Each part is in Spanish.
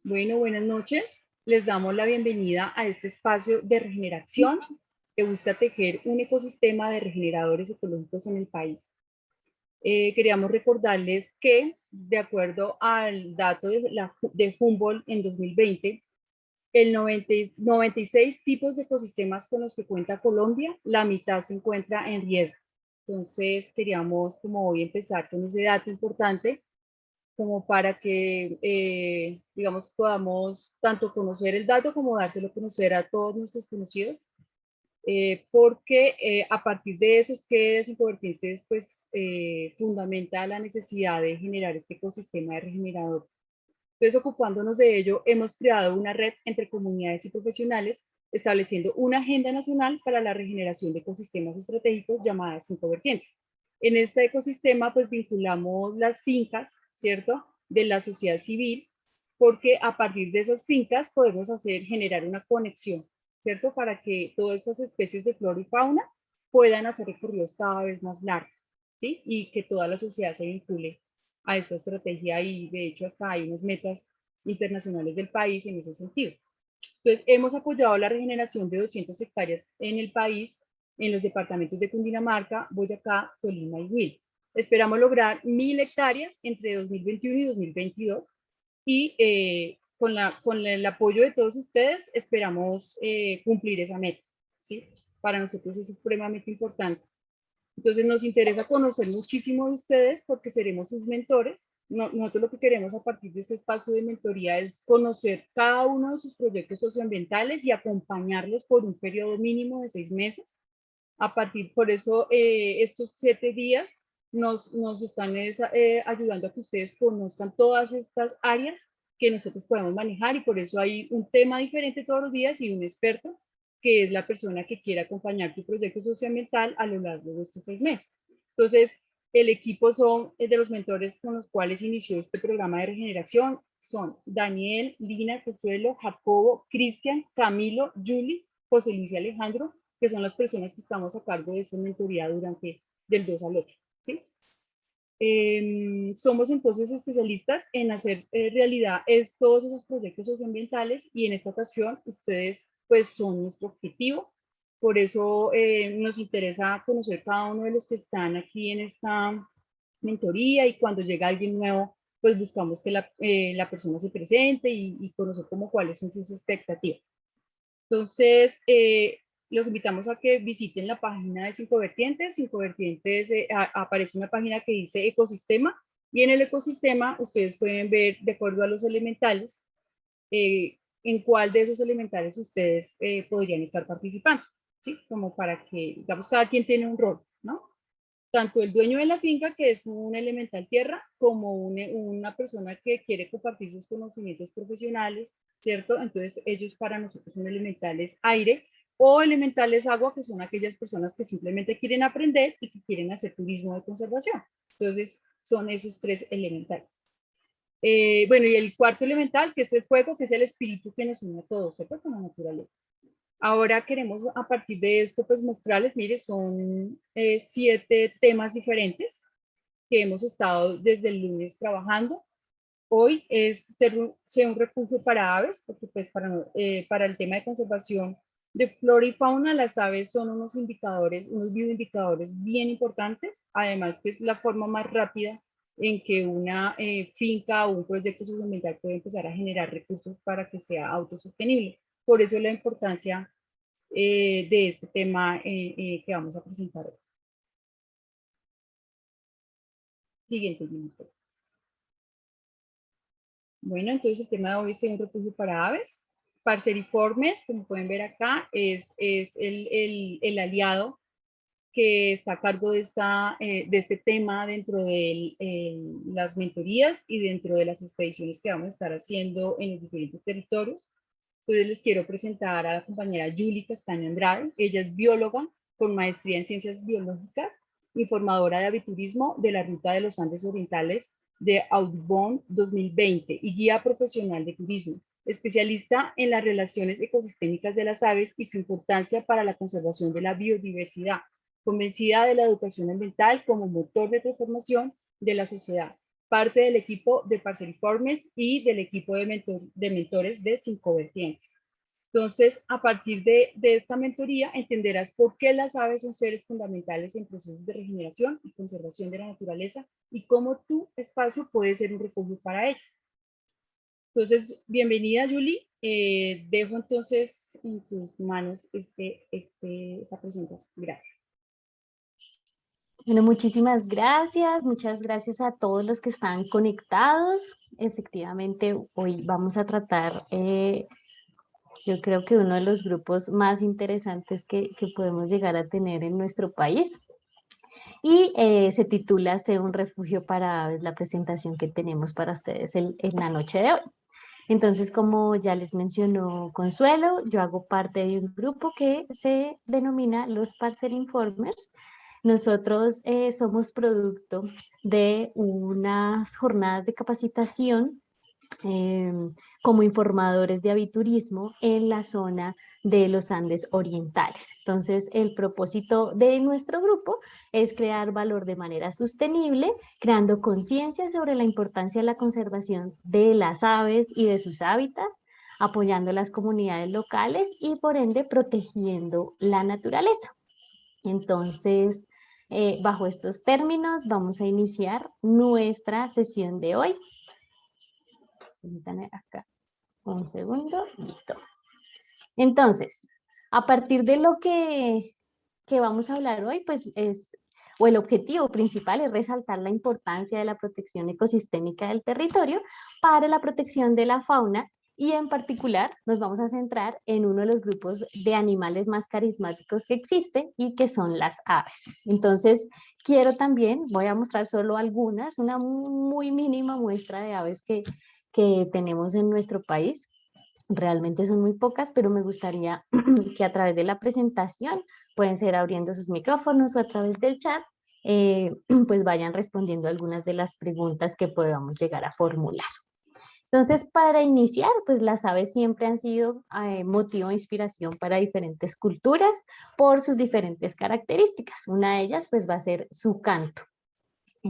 Bueno, buenas noches. Les damos la bienvenida a este espacio de regeneración que busca tejer un ecosistema de regeneradores ecológicos en el país. Queríamos recordarles que, de acuerdo al dato de Humboldt en 2020, el 96 tipos de ecosistemas con los que cuenta Colombia, la mitad se encuentra en riesgo. Entonces, queríamos como hoy empezar con ese dato importante como para que, digamos, podamos tanto conocer el dato como dárselo a conocer a todos nuestros conocidos, porque a partir de eso es que Desincovertientes pues, fundamenta la necesidad de generar este ecosistema de regeneradores. Entonces, ocupándonos de ello, hemos creado una red entre comunidades y profesionales, estableciendo una agenda nacional para la regeneración de ecosistemas estratégicos llamada 5 vertientes. En este ecosistema, pues vinculamos las fincas, ¿cierto?, de la sociedad civil, porque a partir de esas fincas podemos generar una conexión, ¿cierto?, para que todas estas especies de flora y fauna puedan hacer recorridos cada vez más largos, ¿sí?, y que toda la sociedad se vincule a esta estrategia y de hecho hasta hay unas metas internacionales del país en ese sentido. Entonces, hemos apoyado la regeneración de 200 hectáreas en el país, en los departamentos de Cundinamarca, Boyacá, Tolima y Huila. Esperamos lograr 1000 hectáreas entre 2021 y 2022 y con el apoyo de todos ustedes esperamos cumplir esa meta, ¿sí? Para nosotros es supremamente importante. Entonces nos interesa conocer muchísimo de ustedes porque seremos sus mentores. Nosotros lo que queremos a partir de este espacio de mentoría es conocer cada uno de sus proyectos socioambientales y acompañarlos por un periodo mínimo de 6 meses. Por eso estos 7 días nos están ayudando a que ustedes conozcan todas estas áreas que nosotros podemos manejar y por eso hay un tema diferente todos los días y un experto que es la persona que quiere acompañar tu proyecto socioambiental a lo largo de estos 6 meses. Entonces, el equipo de los mentores con los cuales inició este programa de regeneración son Daniel, Lina, Consuelo, Jacobo, Cristian, Camilo, Julie, José Luis y Alejandro, que son las personas que estamos a cargo de esta mentoría durante del 2 al 8. ¿Sí? Somos entonces especialistas en hacer realidad todos esos proyectos socioambientales y en esta ocasión ustedes pues son nuestro objetivo. Por eso nos interesa conocer cada uno de los que están aquí en esta mentoría y cuando llega alguien nuevo pues buscamos que la persona se presente y conocer como cuáles son sus expectativas. Entonces, los invitamos a que visiten la página de 5 vertientes. 5 vertientes aparece una página que dice ecosistema y en el ecosistema ustedes pueden ver de acuerdo a los elementales en cuál de esos elementales ustedes podrían estar participando, ¿sí? Como para que, digamos, cada quien tiene un rol, ¿no? Tanto el dueño de la finca, que es un elemental tierra, como una persona que quiere compartir sus conocimientos profesionales, ¿cierto? Entonces ellos para nosotros son elementales aire o elementales agua, que son aquellas personas que simplemente quieren aprender y que quieren hacer turismo de conservación. Entonces son esos 3 elementales. Bueno, y el cuarto elemental, que es el fuego, que es el espíritu que nos une a todos, ¿cierto? Con la naturaleza. Ahora queremos a partir de esto pues mostrarles, mire, son 7 temas diferentes que hemos estado desde el lunes trabajando. Hoy es ser un refugio para aves, porque pues para el tema de conservación de flora y fauna, las aves son unos indicadores, unos bioindicadores bien importantes, además que es la forma más rápida en que una finca o un proyecto socioambiental puede empezar a generar recursos para que sea autosostenible. Por eso la importancia de este tema que vamos a presentar hoy. Siguiente minuto. Bueno, entonces el tema de hoy es un refugio para aves. Parceriformes, como pueden ver acá, es el aliado que está a cargo de este tema dentro de las mentorías y dentro de las expediciones que vamos a estar haciendo en los diferentes territorios. Entonces les quiero presentar a la compañera Julie Castaño Andrade. Ella es bióloga con maestría en ciencias biológicas y formadora de aviturismo de la Ruta de los Andes Orientales de Audubon 2020 y guía profesional de turismo, especialista en las relaciones ecosistémicas de las aves y su importancia para la conservación de la biodiversidad, convencida de la educación ambiental como motor de transformación de la sociedad. parte del equipo de Parceliformes y del equipo de mentores de Cinco Vertientes. Entonces, a partir de esta mentoría, entenderás por qué las aves son seres fundamentales en procesos de regeneración y conservación de la naturaleza y cómo tu espacio puede ser un refugio para ellas. Entonces, bienvenida, Julie. Dejo entonces en tus manos esta presentación. Gracias. Bueno, muchas gracias a todos los que están conectados. Efectivamente, hoy vamos a tratar, yo creo que uno de los grupos más interesantes que podemos llegar a tener en nuestro país. Y se titula Sé un refugio para aves, la presentación que tenemos para ustedes en la noche de hoy. Entonces, como ya les mencionó Consuelo, yo hago parte de un grupo que se denomina los Parcel Informers. Nosotros somos producto de unas jornadas de capacitación como informadores de aviturismo en la zona de los Andes orientales. Entonces, el propósito de nuestro grupo es crear valor de manera sostenible, creando conciencia sobre la importancia de la conservación de las aves y de sus hábitats, apoyando las comunidades locales y por ende protegiendo la naturaleza. Entonces, bajo estos términos vamos a iniciar nuestra sesión de hoy. Permítanme acá un segundo, listo. Entonces, a partir de lo que vamos a hablar hoy, pues o el objetivo principal es resaltar la importancia de la protección ecosistémica del territorio para la protección de la fauna y en particular nos vamos a centrar en uno de los grupos de animales más carismáticos que existen y que son las aves. Entonces, voy a mostrar solo algunas, una muy mínima muestra de aves que tenemos en nuestro país. Realmente son muy pocas, pero me gustaría que a través de la presentación, pueden ser abriendo sus micrófonos o a través del chat, pues vayan respondiendo algunas de las preguntas que podamos llegar a formular. Entonces, para iniciar, pues las aves siempre han sido motivo de inspiración para diferentes culturas por sus diferentes características. Una de ellas, pues va a ser su canto.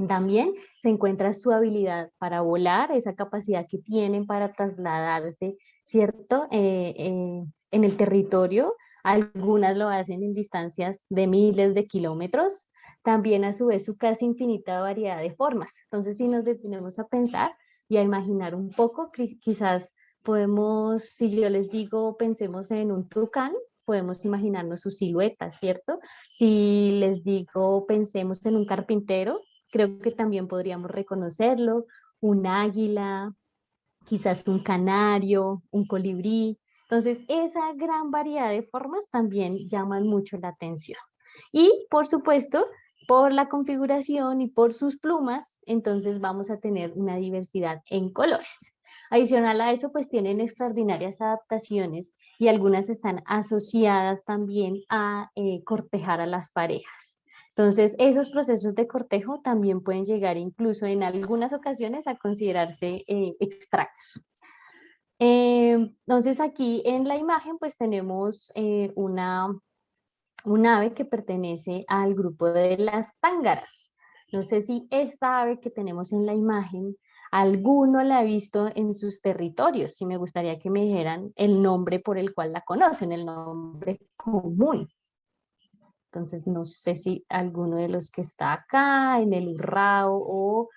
También se encuentra su habilidad para volar, esa capacidad que tienen para trasladarse, ¿cierto? En el territorio. Algunas lo hacen en distancias de miles de kilómetros. También a su vez su casi infinita variedad de formas. Entonces, si nos detenemos a pensar y a imaginar un poco, quizás podemos, si yo les digo, pensemos en un tucán, podemos imaginarnos su silueta, ¿cierto? Si les digo, pensemos en un carpintero, creo que también podríamos reconocerlo, un águila, quizás un canario, un colibrí. Entonces, esa gran variedad de formas también llaman mucho la atención. Y, por supuesto, por la configuración y por sus plumas, entonces vamos a tener una diversidad en colores. Adicional a eso, pues tienen extraordinarias adaptaciones y algunas están asociadas también a cortejar a las parejas. Entonces, esos procesos de cortejo también pueden llegar incluso en algunas ocasiones a considerarse extraños. Entonces, aquí en la imagen pues tenemos un ave que pertenece al grupo de las tángaras. No sé si esta ave que tenemos en la imagen, alguno la ha visto en sus territorios. Sí me gustaría que me dijeran el nombre por el cual la conocen, el nombre común. Entonces, no sé si alguno de los que está acá, en el Urrao o,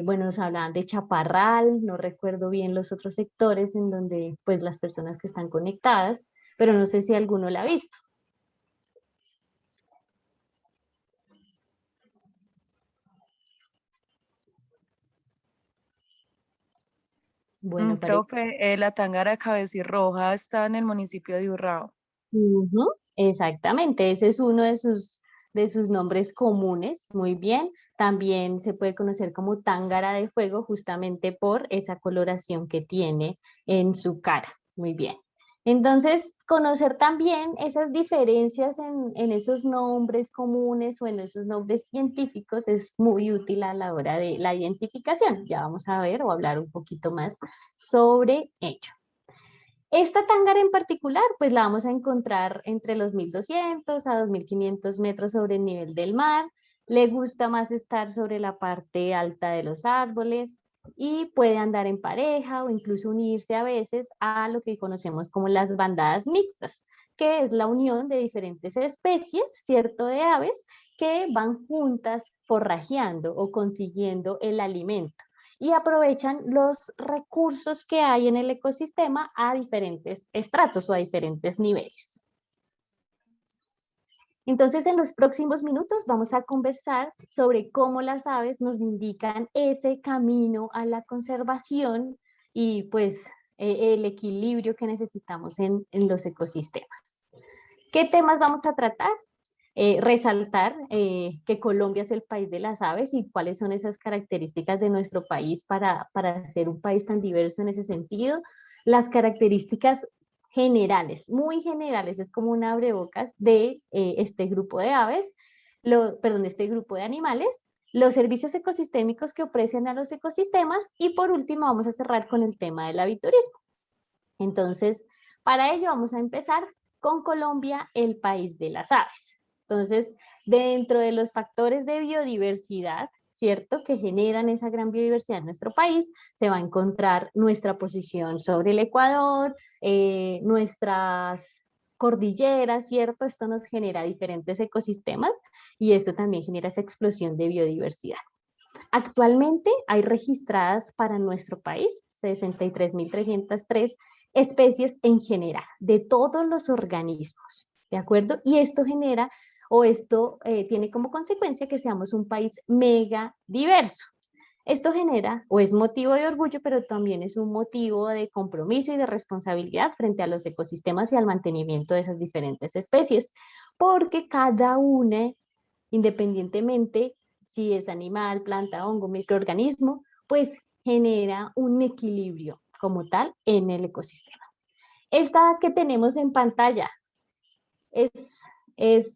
bueno, nos hablaban de Chaparral, no recuerdo bien los otros sectores en donde, pues, las personas que están conectadas, pero no sé si alguno la ha visto. Bueno, parece. Profe, la tangara cabecirroja está en el municipio de Urrao. Exactamente, ese es uno de sus nombres comunes, muy bien. También se puede conocer como tángara de fuego justamente por esa coloración que tiene en su cara, muy bien. Entonces, conocer también esas diferencias en esos nombres comunes o en esos nombres científicos es muy útil a la hora de la identificación. Ya vamos a ver o hablar un poquito más sobre ello. Esta tángara en particular, pues la vamos a encontrar entre los 1200 a 2500 metros sobre el nivel del mar. le gusta más estar sobre la parte alta de los árboles y puede andar en pareja o incluso unirse a veces a lo que conocemos como las bandadas mixtas, que es la unión de diferentes especies, ¿cierto?, de aves que van juntas forrajeando o consiguiendo el alimento y aprovechan los recursos que hay en el ecosistema a diferentes estratos o a diferentes niveles. Entonces, en los próximos minutos vamos a conversar sobre cómo las aves nos indican ese camino a la conservación y pues el equilibrio que necesitamos en los ecosistemas. ¿Qué temas vamos a tratar? Resaltar que Colombia es el país de las aves y cuáles son esas características de nuestro país para ser un país tan diverso en ese sentido. Las características generales, muy generales, es como un abrebocas de este grupo de aves, este grupo de animales, los servicios ecosistémicos que ofrecen a los ecosistemas y por último vamos a cerrar con el tema del aviturismo. Entonces, para ello vamos a empezar con Colombia, el país de las aves. Entonces, dentro de los factores de biodiversidad, ¿cierto?, que generan esa gran biodiversidad en nuestro país, se va a encontrar nuestra posición sobre el Ecuador, nuestras cordilleras, ¿cierto? Esto nos genera diferentes ecosistemas y esto también genera esa explosión de biodiversidad. Actualmente hay registradas para nuestro país 63.303 especies en general, de todos los organismos, ¿de acuerdo? Y esto genera, tiene como consecuencia que seamos un país mega diverso. Esto genera, o es motivo de orgullo, pero también es un motivo de compromiso y de responsabilidad frente a los ecosistemas y al mantenimiento de esas diferentes especies, porque cada una, independientemente si es animal, planta, hongo, microorganismo, pues genera un equilibrio como tal en el ecosistema. Esta que tenemos en pantalla es,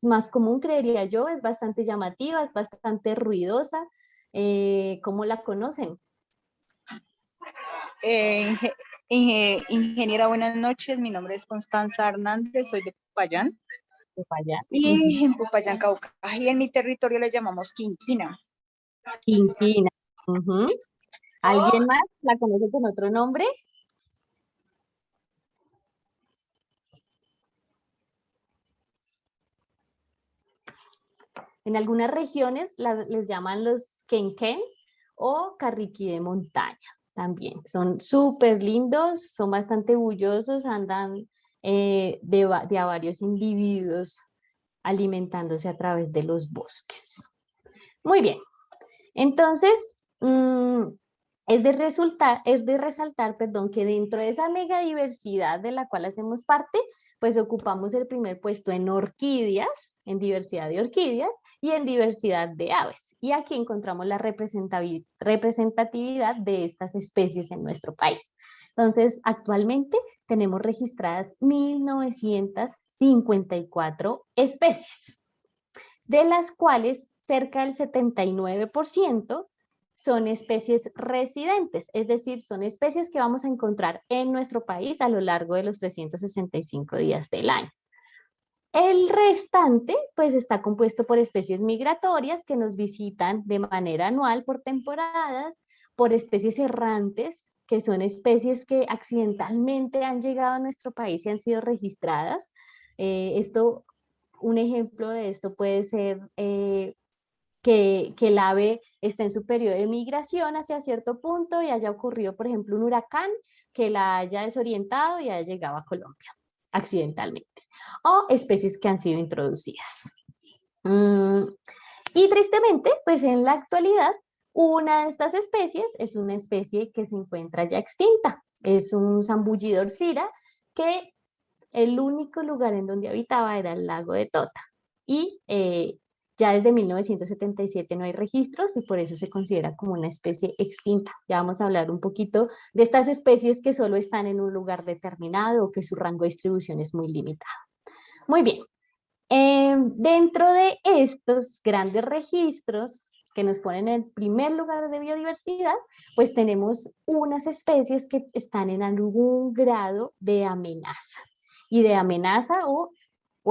más común, creería yo, es bastante llamativa, es bastante ruidosa. ¿Cómo la conocen? Ingeniera, buenas noches. Mi nombre es Constanza Hernández, soy de Popayán. Popayán. Y en Popayán, Cauca. Y en mi territorio le llamamos quinquina. Quinquina. ¿Alguien más la conoce con otro nombre? En algunas regiones les llaman los quenquén o carriquí de montaña también. Son súper lindos, son bastante bullosos, andan de a varios individuos alimentándose a través de los bosques. Muy bien, entonces es de resaltar, perdón, que dentro de esa megadiversidad de la cual hacemos parte, pues ocupamos el primer puesto en orquídeas, en diversidad de orquídeas y en diversidad de aves. Y aquí encontramos la representatividad de estas especies en nuestro país. Entonces, actualmente tenemos registradas 1.954 especies, de las cuales cerca del 79% son especies residentes, es decir, son especies que vamos a encontrar en nuestro país a lo largo de los 365 días del año. El restante, pues, está compuesto por especies migratorias que nos visitan de manera anual por temporadas, por especies errantes, que son especies que accidentalmente han llegado a nuestro país y han sido registradas. Un ejemplo de esto puede ser que el ave esté en su periodo de migración hacia cierto punto y haya ocurrido, por ejemplo, un huracán que la haya desorientado y haya llegado a Colombia accidentalmente, o especies que han sido introducidas. Y tristemente, pues en la actualidad, una de estas especies es una especie que se encuentra ya extinta. Es un zambullidor cira que el único lugar en donde habitaba era el lago de Tota. Y ya desde 1977 no hay registros y por eso se considera como una especie extinta. Ya vamos a hablar un poquito de estas especies que solo están en un lugar determinado o que su rango de distribución es muy limitado. Muy bien. Dentro de estos grandes registros que nos ponen en el primer lugar de biodiversidad, pues tenemos unas especies que están en algún grado de amenaza. Y de amenaza o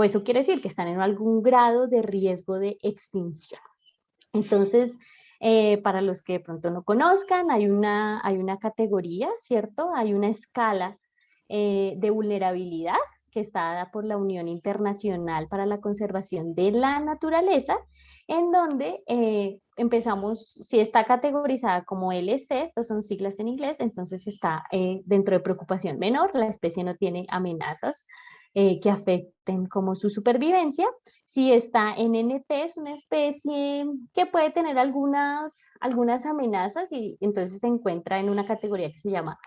eso quiere decir que están en algún grado de riesgo de extinción. Entonces, para los que de pronto no conozcan, hay una categoría, ¿cierto? Hay una escala de vulnerabilidad que está dada por la Unión Internacional para la Conservación de la Naturaleza, en donde empezamos, si está categorizada como LC, estos son siglas en inglés, entonces está dentro de preocupación menor, la especie no tiene amenazas que afecten como su supervivencia. Si está en NT, es una especie que puede tener algunas amenazas y entonces se encuentra en una categoría que se llama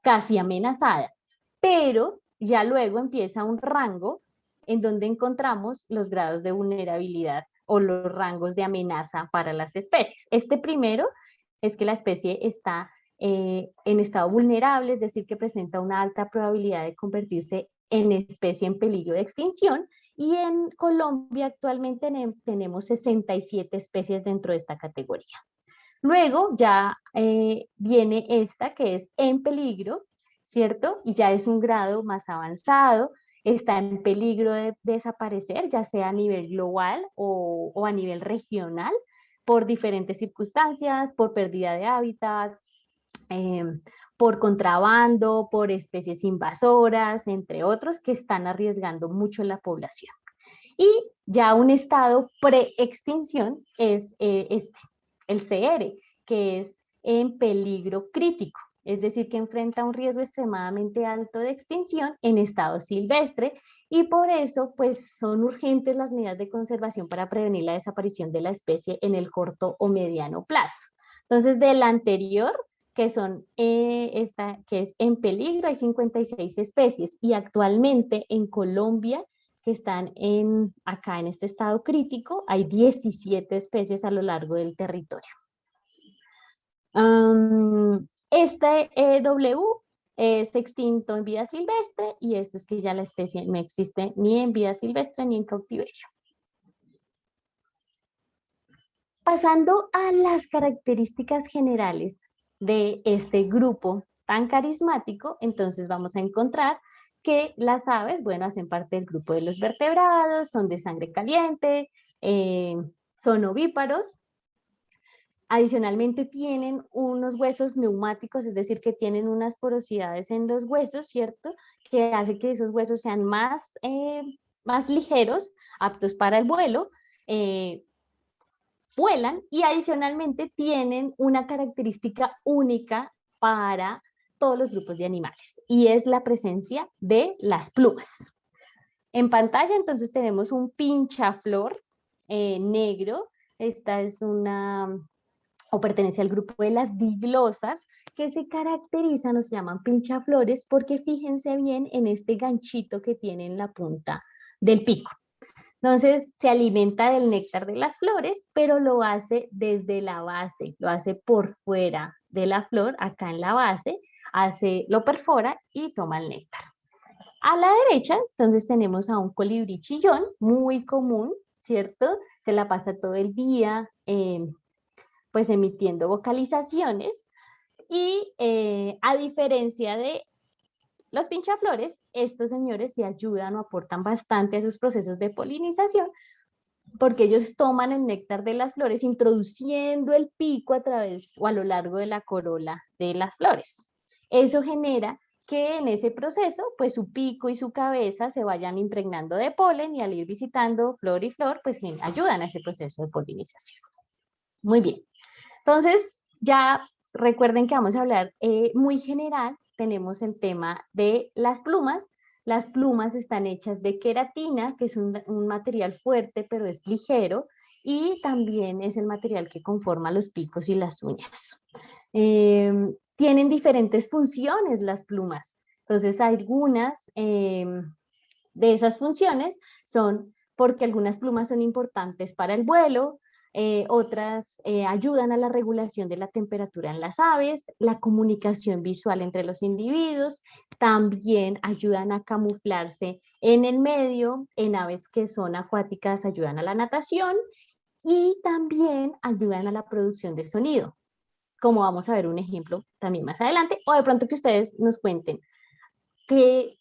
casi amenazada. Pero ya luego empieza un rango en donde encontramos los grados de vulnerabilidad o los rangos de amenaza para las especies. Este primero es que la especie está en estado vulnerable, es decir, que presenta una alta probabilidad de convertirse en especie en peligro de extinción, y en Colombia actualmente tenemos 67 especies dentro de esta categoría. Luego ya viene esta que es en peligro, ¿cierto? Y ya es un grado más avanzado, está en peligro de desaparecer, ya sea a nivel global o a nivel regional, por diferentes circunstancias, por pérdida de hábitat, eh, por contrabando, por especies invasoras, entre otros, que están arriesgando mucho la población. Y ya un estado pre-extinción es el CR, que es en peligro crítico, es decir, que enfrenta un riesgo extremadamente alto de extinción en estado silvestre, y por eso pues son urgentes las medidas de conservación para prevenir la desaparición de la especie en el corto o mediano plazo. Entonces, del anterior, que son que es en peligro, hay 56 especies, y actualmente en Colombia, que están acá en este estado crítico, hay 17 especies a lo largo del territorio. Este W es extinto en vida silvestre, y esto es que ya la especie no existe ni en vida silvestre ni en cautiverio. Pasando a las características generales de este grupo tan carismático, entonces vamos a encontrar que las aves, bueno, hacen parte del grupo de los vertebrados, son de sangre caliente, son ovíparos. Adicionalmente tienen unos huesos neumáticos, es decir, que tienen unas porosidades en los huesos, ¿cierto? Que hace que esos huesos sean más ligeros, aptos para el vuelo, vuelan, y adicionalmente tienen una característica única para todos los grupos de animales, y es la presencia de las plumas. En pantalla entonces tenemos un pinchaflor negro. Esta es o pertenece al grupo de las diglosas, que se caracterizan o se llaman pinchaflores porque fíjense bien en este ganchito que tiene en la punta del pico. Entonces se alimenta del néctar de las flores, pero lo hace desde la base, lo hace por fuera de la flor, acá en la base, lo perfora y toma el néctar. A la derecha, entonces tenemos a un colibrí chillón, muy común, ¿cierto? Se la pasa todo el día, pues emitiendo vocalizaciones, y a diferencia de los pinchaflores, estos señores sí ayudan o aportan bastante a esos procesos de polinización, porque ellos toman el néctar de las flores introduciendo el pico a través o a lo largo de la corola de las flores. Eso genera que en ese proceso, pues su pico y su cabeza se vayan impregnando de polen, y al ir visitando flor y flor, pues ayudan a ese proceso de polinización. Muy bien. Entonces, ya recuerden que vamos a hablar muy general. Tenemos el tema de las plumas. Las plumas están hechas de queratina, que es un material fuerte, pero es ligero, y también es el material que conforma los picos y las uñas. Tienen diferentes funciones las plumas. Entonces, algunas de esas funciones son porque algunas plumas son importantes para el vuelo, otras ayudan a la regulación de la temperatura en las aves, la comunicación visual entre los individuos, también ayudan a camuflarse en el medio, en aves que son acuáticas ayudan a la natación, y también ayudan a la producción de sonido, como vamos a ver un ejemplo también más adelante, o de pronto que ustedes nos cuenten qué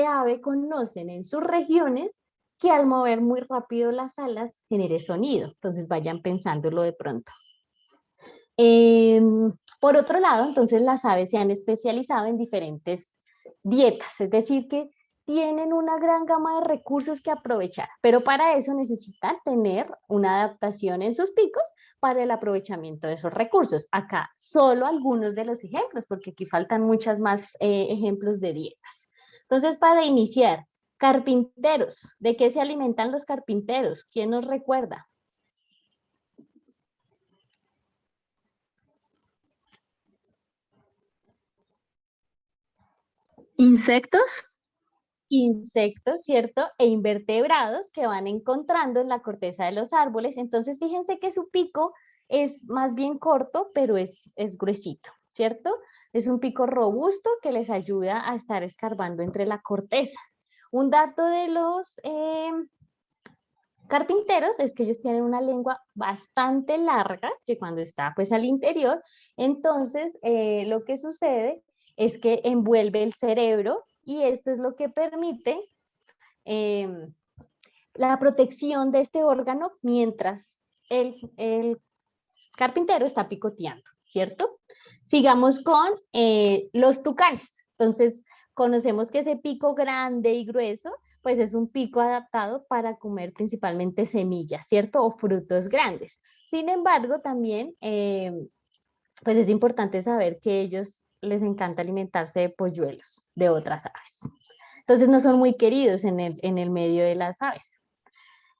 ave conocen en sus regiones que al mover muy rápido las alas genere sonido. Entonces vayan pensándolo de pronto. Por otro lado, entonces las aves se han especializado en diferentes dietas, es decir, que tienen una gran gama de recursos que aprovechar, pero para eso necesitan tener una adaptación en sus picos para el aprovechamiento de esos recursos. Acá solo algunos de los ejemplos, porque aquí faltan muchas más ejemplos de dietas. Entonces, para iniciar, carpinteros, ¿de qué se alimentan los carpinteros? ¿Quién nos recuerda? ¿Insectos? Insectos, ¿cierto? E invertebrados que van encontrando en la corteza de los árboles. Entonces, fíjense que su pico es más bien corto, pero es gruesito, ¿cierto? Es un pico robusto que les ayuda a estar escarbando entre la corteza. Un dato de los carpinteros es que ellos tienen una lengua bastante larga, que cuando está pues al interior, entonces lo que sucede es que envuelve el cerebro y esto es lo que permite la protección de este órgano mientras el carpintero está picoteando, ¿cierto? Sigamos con los tucanes. Entonces, conocemos que ese pico grande y grueso, pues es un pico adaptado para comer principalmente semillas, ¿cierto? O frutos grandes. Sin embargo, también, pues es importante saber que a ellos les encanta alimentarse de polluelos de otras aves. Entonces, no son muy queridos en el medio de las aves.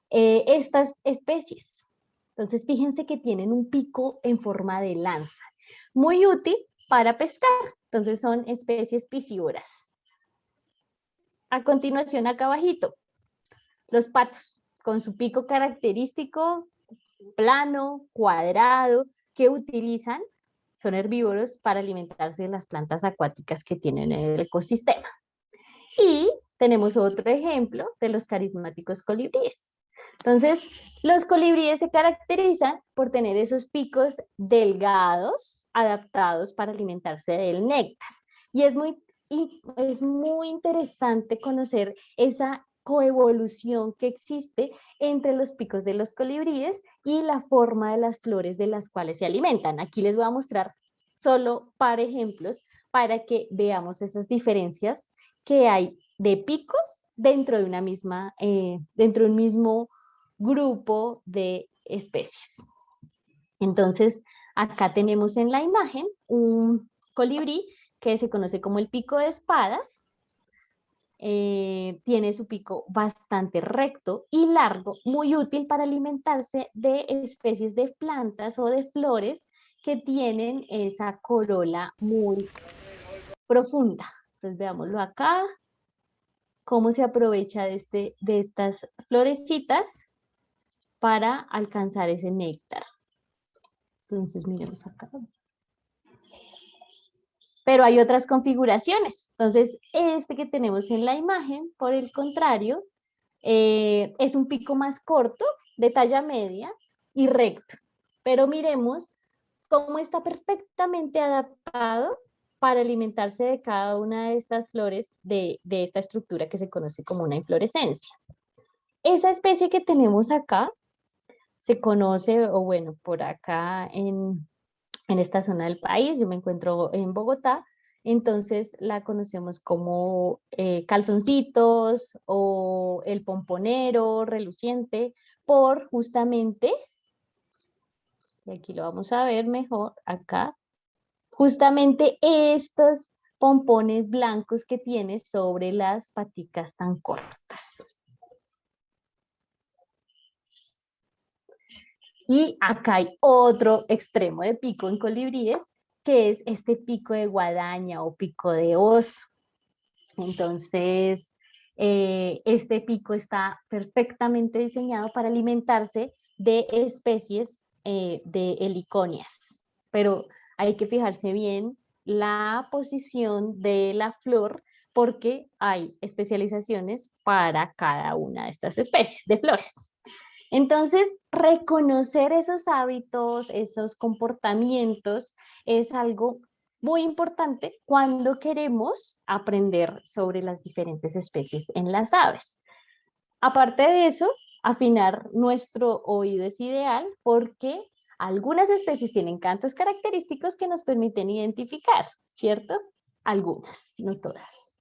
Estas especies, entonces fíjense que tienen un pico en forma de lanza, muy útil para pescar, entonces son especies piscívoras. A continuación, acá abajito, los patos, con su pico característico, plano, cuadrado, que utilizan, son herbívoros para alimentarse de las plantas acuáticas que tienen en el ecosistema. Y tenemos otro ejemplo de los carismáticos colibríes. Entonces, los colibríes se caracterizan por tener esos picos delgados, adaptados para alimentarse del néctar. Y es muy interesante conocer esa coevolución que existe entre los picos de los colibríes y la forma de las flores de las cuales se alimentan. Aquí les voy a mostrar solo par ejemplos para que veamos esas diferencias que hay de picos dentro de una misma, dentro de un mismo grupo de especies. Entonces, acá tenemos en la imagen un colibrí que se conoce como el pico de espada. Tiene su pico bastante recto y largo, muy útil para alimentarse de especies de plantas o de flores que tienen esa corola muy profunda. Entonces, veámoslo acá, cómo se aprovecha de estas florecitas para alcanzar ese néctar. Entonces, miremos acá. Pero hay otras configuraciones. Entonces, este que tenemos en la imagen, por el contrario, es un pico más corto, de talla media y recto. Pero miremos cómo está perfectamente adaptado para alimentarse de cada una de estas flores de esta estructura que se conoce como una inflorescencia. Esa especie que tenemos acá se conoce, o bueno, por acá en esta zona del país, yo me encuentro en Bogotá, entonces la conocemos como calzoncitos o el pomponero reluciente, por justamente, y aquí lo vamos a ver mejor acá, justamente estos pompones blancos que tiene sobre las paticas tan cortas. Y acá hay otro extremo de pico en colibríes, que es este pico de guadaña o pico de oso. Entonces, este pico está perfectamente diseñado para alimentarse de especies de heliconias, pero hay que fijarse bien la posición de la flor porque hay especializaciones para cada una de estas especies de flores. Entonces, reconocer esos hábitos, esos comportamientos es algo muy importante cuando queremos aprender sobre las diferentes especies en las aves. Aparte de eso, afinar nuestro oído es ideal porque algunas especies tienen cantos característicos que nos permiten identificar, ¿cierto? Algunas, no todas.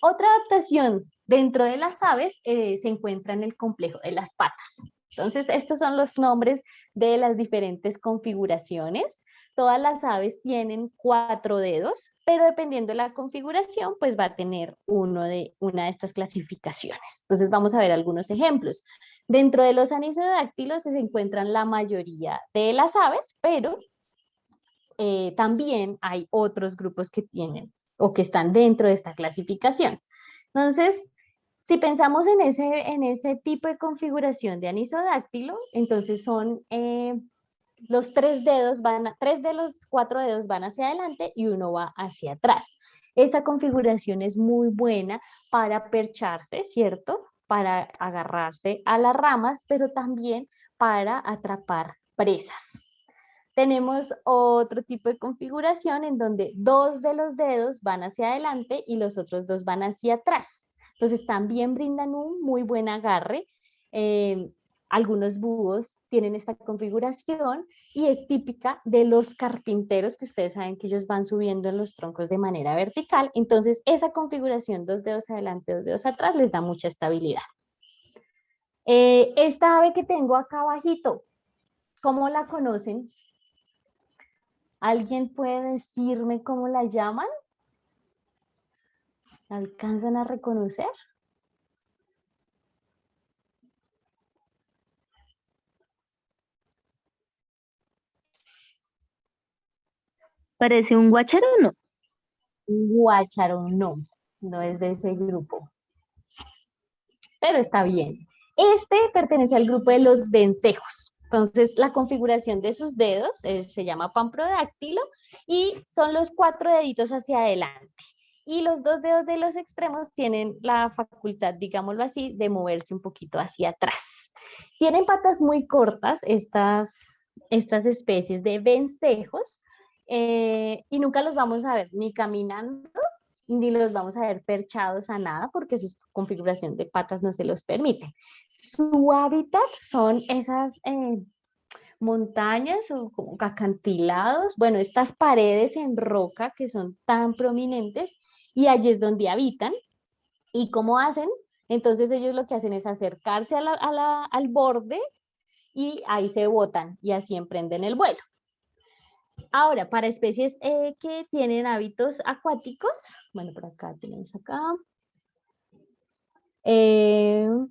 Otra adaptación dentro de las aves se encuentra en el complejo de las patas. Entonces, estos son los nombres de las diferentes configuraciones. Todas las aves tienen 4 dedos, pero dependiendo de la configuración, pues va a tener una de estas clasificaciones. Entonces, vamos a ver algunos ejemplos. Dentro de los anisodáctilos se encuentran la mayoría de las aves, pero también hay otros grupos que tienen o que están dentro de esta clasificación. Entonces, si pensamos en ese tipo de configuración de anisodáctilo, entonces son los 3 dedos, 3 de los 4 dedos van hacia adelante y uno va hacia atrás. Esta configuración es muy buena para percharse, ¿cierto? Para agarrarse a las ramas, pero también para atrapar presas. Tenemos otro tipo de configuración en donde 2 de los dedos van hacia adelante y los otros 2 van hacia atrás. Entonces también brindan un muy buen agarre. Algunos búhos tienen esta configuración y es típica de los carpinteros, que ustedes saben que ellos van subiendo en los troncos de manera vertical. Entonces esa configuración, 2 dedos adelante, 2 dedos atrás, les da mucha estabilidad. Esta ave que tengo acá abajito, ¿cómo la conocen? ¿Alguien puede decirme cómo la llaman? ¿La alcanzan a reconocer? Parece un guácharo, ¿no? Guácharo, no, no es de ese grupo, pero está bien. Este pertenece al grupo de los vencejos. Entonces, la configuración de sus dedos se llama pamprodáctilo y son los 4 deditos hacia adelante. Y los 2 dedos de los extremos tienen la facultad, digámoslo así, de moverse un poquito hacia atrás. Tienen patas muy cortas estas especies de vencejos y nunca los vamos a ver ni caminando ni los vamos a ver perchados a nada porque su configuración de patas no se los permite. Su hábitat son esas montañas o como acantilados, bueno, estas paredes en roca que son tan prominentes y allí es donde habitan. ¿Y cómo hacen? Entonces ellos lo que hacen es acercarse al borde y ahí se botan y así emprenden el vuelo. Ahora, para especies que tienen hábitos acuáticos, bueno, por acá tenemos acá. Espérame,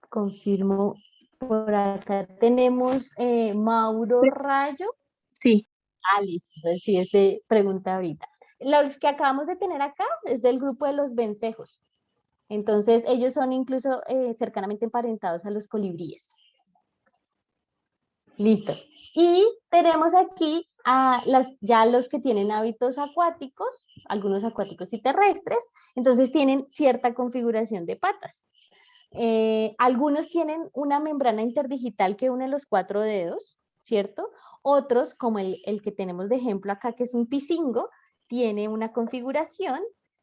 confirmo. Por acá tenemos Mauro Rayo. Sí. Ah, listo, entonces sí, este pregunta ahorita. Los que acabamos de tener acá es del grupo de los vencejos. Entonces, ellos son incluso cercanamente emparentados a los colibríes. Listo. Y tenemos aquí a ya los que tienen hábitos acuáticos, algunos acuáticos y terrestres, entonces tienen cierta configuración de patas. Algunos tienen una membrana interdigital que une los 4 dedos, ¿cierto? Otros, como el que tenemos de ejemplo acá, que es un pisingo, tiene una configuración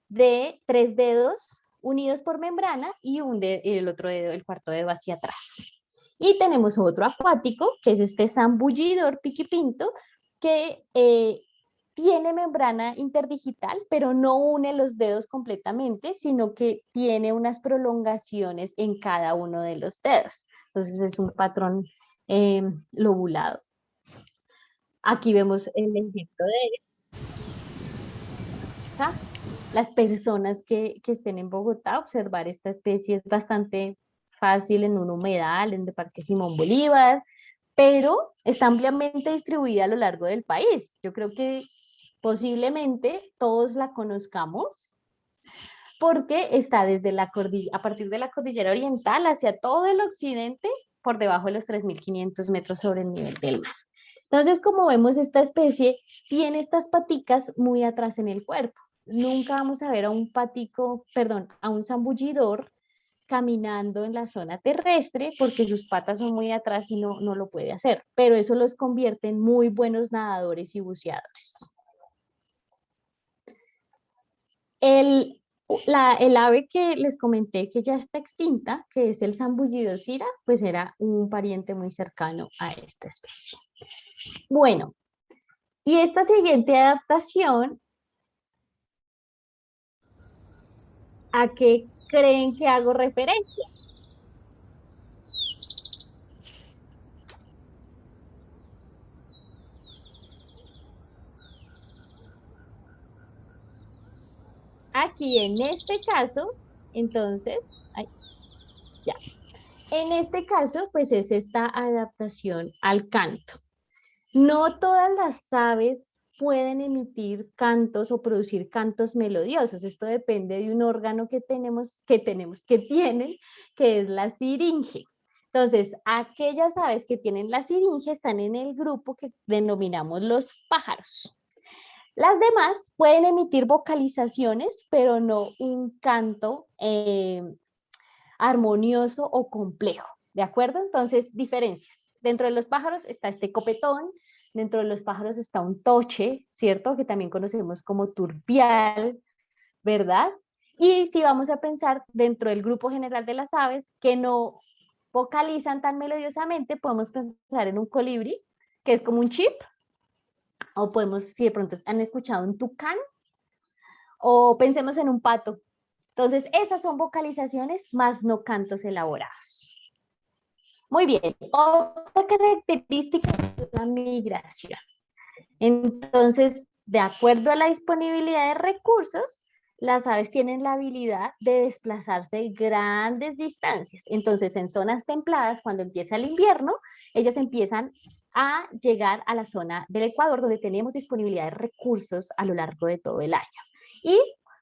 de 3 dedos unidos por membrana y el otro dedo, el cuarto dedo hacia atrás. Y tenemos otro acuático, que es este zambullidor piquipinto, que tiene membrana interdigital, pero no une los dedos completamente, sino que tiene unas prolongaciones en cada uno de los dedos. Entonces es un patrón lobulado. Aquí vemos el ejemplo de acá. Las personas que estén en Bogotá, observar esta especie es bastante fácil en un humedal, en el Parque Simón Bolívar, pero está ampliamente distribuida a lo largo del país. Yo creo que posiblemente todos la conozcamos porque está desde a partir de la cordillera oriental hacia todo el occidente por debajo de los 3.500 metros sobre el nivel del mar. Entonces, como vemos, esta especie tiene estas paticas muy atrás en el cuerpo. Nunca vamos a ver a un a un zambullidor caminando en la zona terrestre porque sus patas son muy atrás y no lo puede hacer, pero eso los convierte en muy buenos nadadores y buceadores. El ave que les comenté que ya está extinta, que es el zambullidor cira, pues era un pariente muy cercano a esta especie. Bueno, y esta siguiente adaptación, ¿a qué creen que hago referencia? Aquí en este caso, entonces, ay, ya. En este caso, pues es esta adaptación al canto. No todas las aves pueden emitir cantos o producir cantos melodiosos. Esto depende de un órgano que tienen, que es la siringe. Entonces, aquellas aves que tienen la siringe están en el grupo que denominamos los pájaros. Las demás pueden emitir vocalizaciones, pero no un canto armonioso o complejo, ¿de acuerdo? Entonces, diferencias. Dentro de los pájaros está este copetón, dentro de los pájaros está un toche, ¿cierto? Que también conocemos como turpial, ¿verdad? Y si vamos a pensar dentro del grupo general de las aves que no vocalizan tan melodiosamente, podemos pensar en un colibrí, que es como un chip, o podemos, si de pronto han escuchado un tucán, o pensemos en un pato. Entonces, esas son vocalizaciones más no cantos elaborados. Muy bien, otra característica es la migración. Entonces, de acuerdo a la disponibilidad de recursos, las aves tienen la habilidad de desplazarse grandes distancias. Entonces, en zonas templadas, cuando empieza el invierno, ellas empiezan a llegar a la zona del Ecuador, donde tenemos disponibilidad de recursos a lo largo de todo el año. Y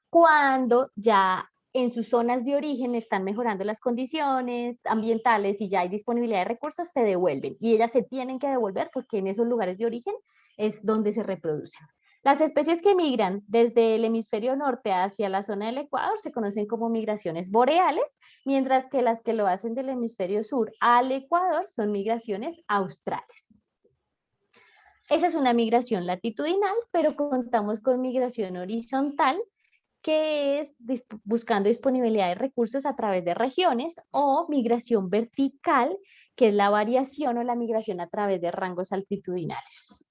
cuando ya en sus zonas de origen están mejorando las condiciones ambientales y ya hay disponibilidad de recursos, se devuelven. Y ellas se tienen que devolver porque en esos lugares de origen es donde se reproducen. Las especies que migran desde el hemisferio norte hacia la zona del Ecuador se conocen como migraciones boreales, mientras que las que lo hacen del hemisferio sur al Ecuador son migraciones australes. Esa es una migración latitudinal, pero contamos con migración horizontal, que es buscando disponibilidad de recursos a través de regiones, o migración vertical, que es la variación o la migración a través de rangos altitudinales.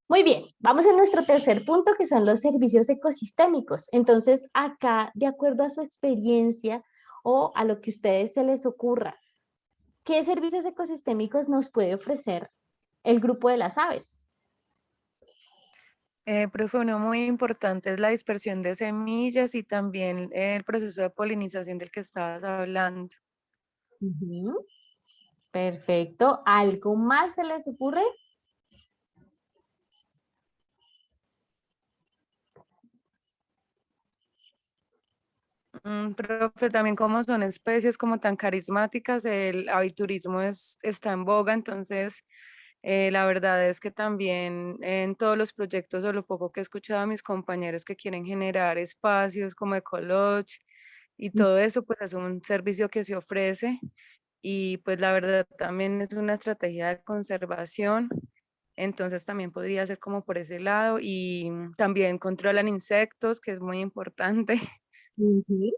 Muy bien, vamos a nuestro tercer punto, que son los servicios ecosistémicos. Entonces, acá, de acuerdo a su experiencia o a lo que a ustedes se les ocurra, ¿qué servicios ecosistémicos nos puede ofrecer el grupo de las aves? Profe, uno muy importante es la dispersión de semillas y también el proceso de polinización del que estabas hablando. Ujú. Perfecto. ¿Algo más se les ocurre? Profe, también como son especies como tan carismáticas, el aviturismo está en boga, entonces la verdad es que también en todos los proyectos o lo poco que he escuchado a mis compañeros que quieren generar espacios como Ecolodge y todo eso, pues es un servicio que se ofrece y pues la verdad también es una estrategia de conservación, entonces también podría ser como por ese lado y también controlan insectos, que es muy importante. Ujú.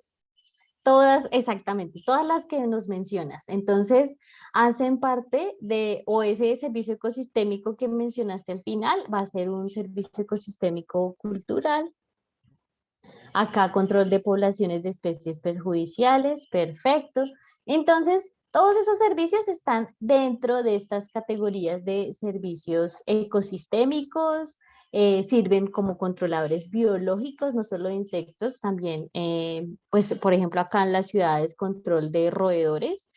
Todas, exactamente, todas las que nos mencionas. Entonces, hacen parte de, o ese servicio ecosistémico que mencionaste al final, va a ser un servicio ecosistémico cultural. Acá, control de poblaciones de especies perjudiciales, perfecto. Entonces, todos esos servicios están dentro de estas categorías de servicios ecosistémicos, sirven como controladores biológicos, no solo de insectos, también, pues, por ejemplo, acá en las ciudades, control de roedores.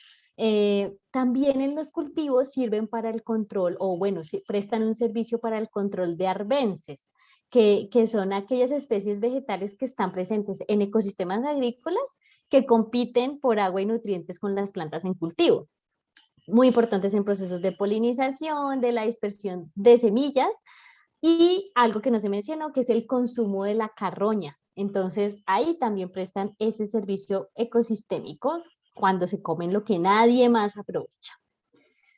También en los cultivos sirven para el control, o bueno, prestan un servicio para el control de arbences, que son aquellas especies vegetales que están presentes en ecosistemas agrícolas que compiten por agua y nutrientes con las plantas en cultivo. Muy importantes en procesos de polinización, de la dispersión de semillas y algo que no se mencionó, que es el consumo de la carroña. Entonces, ahí también prestan ese servicio ecosistémico cuando se comen lo que nadie más aprovecha.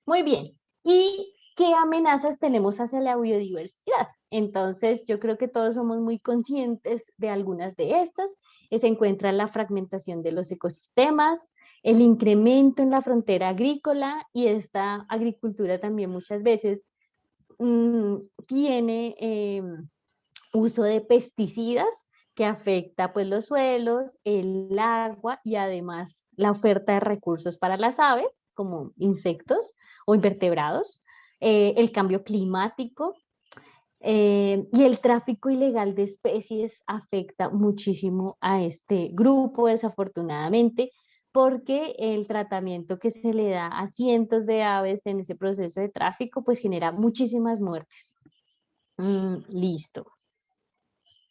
Muy bien. ¿Y qué amenazas tenemos hacia la biodiversidad? Entonces, yo creo que todos somos muy conscientes de algunas de estas. Se encuentra la fragmentación de los ecosistemas, el incremento en la frontera agrícola, y esta agricultura también muchas veces tiene uso de pesticidas que afecta pues los suelos, el agua y además la oferta de recursos para las aves, como insectos o invertebrados, el cambio climático, y el tráfico ilegal de especies afecta muchísimo a este grupo, desafortunadamente, porque el tratamiento que se le da a cientos de aves en ese proceso de tráfico, pues genera muchísimas muertes. Listo.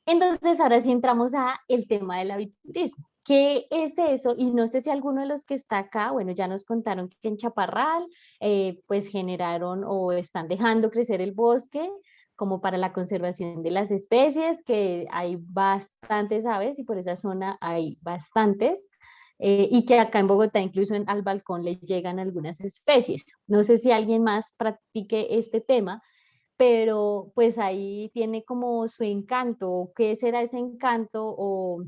Entonces, ahora sí entramos a el tema del aviturismo. ¿Qué es eso? Y no sé si alguno de los que está acá, bueno, ya nos contaron que en Chaparral, pues generaron o están dejando crecer el bosque como para la conservación de las especies, que hay bastantes aves y por esa zona hay bastantes, y que acá en Bogotá incluso al balcón le llegan algunas especies. No sé si alguien más practique este tema, pero pues ahí tiene como su encanto. ¿Qué será ese encanto o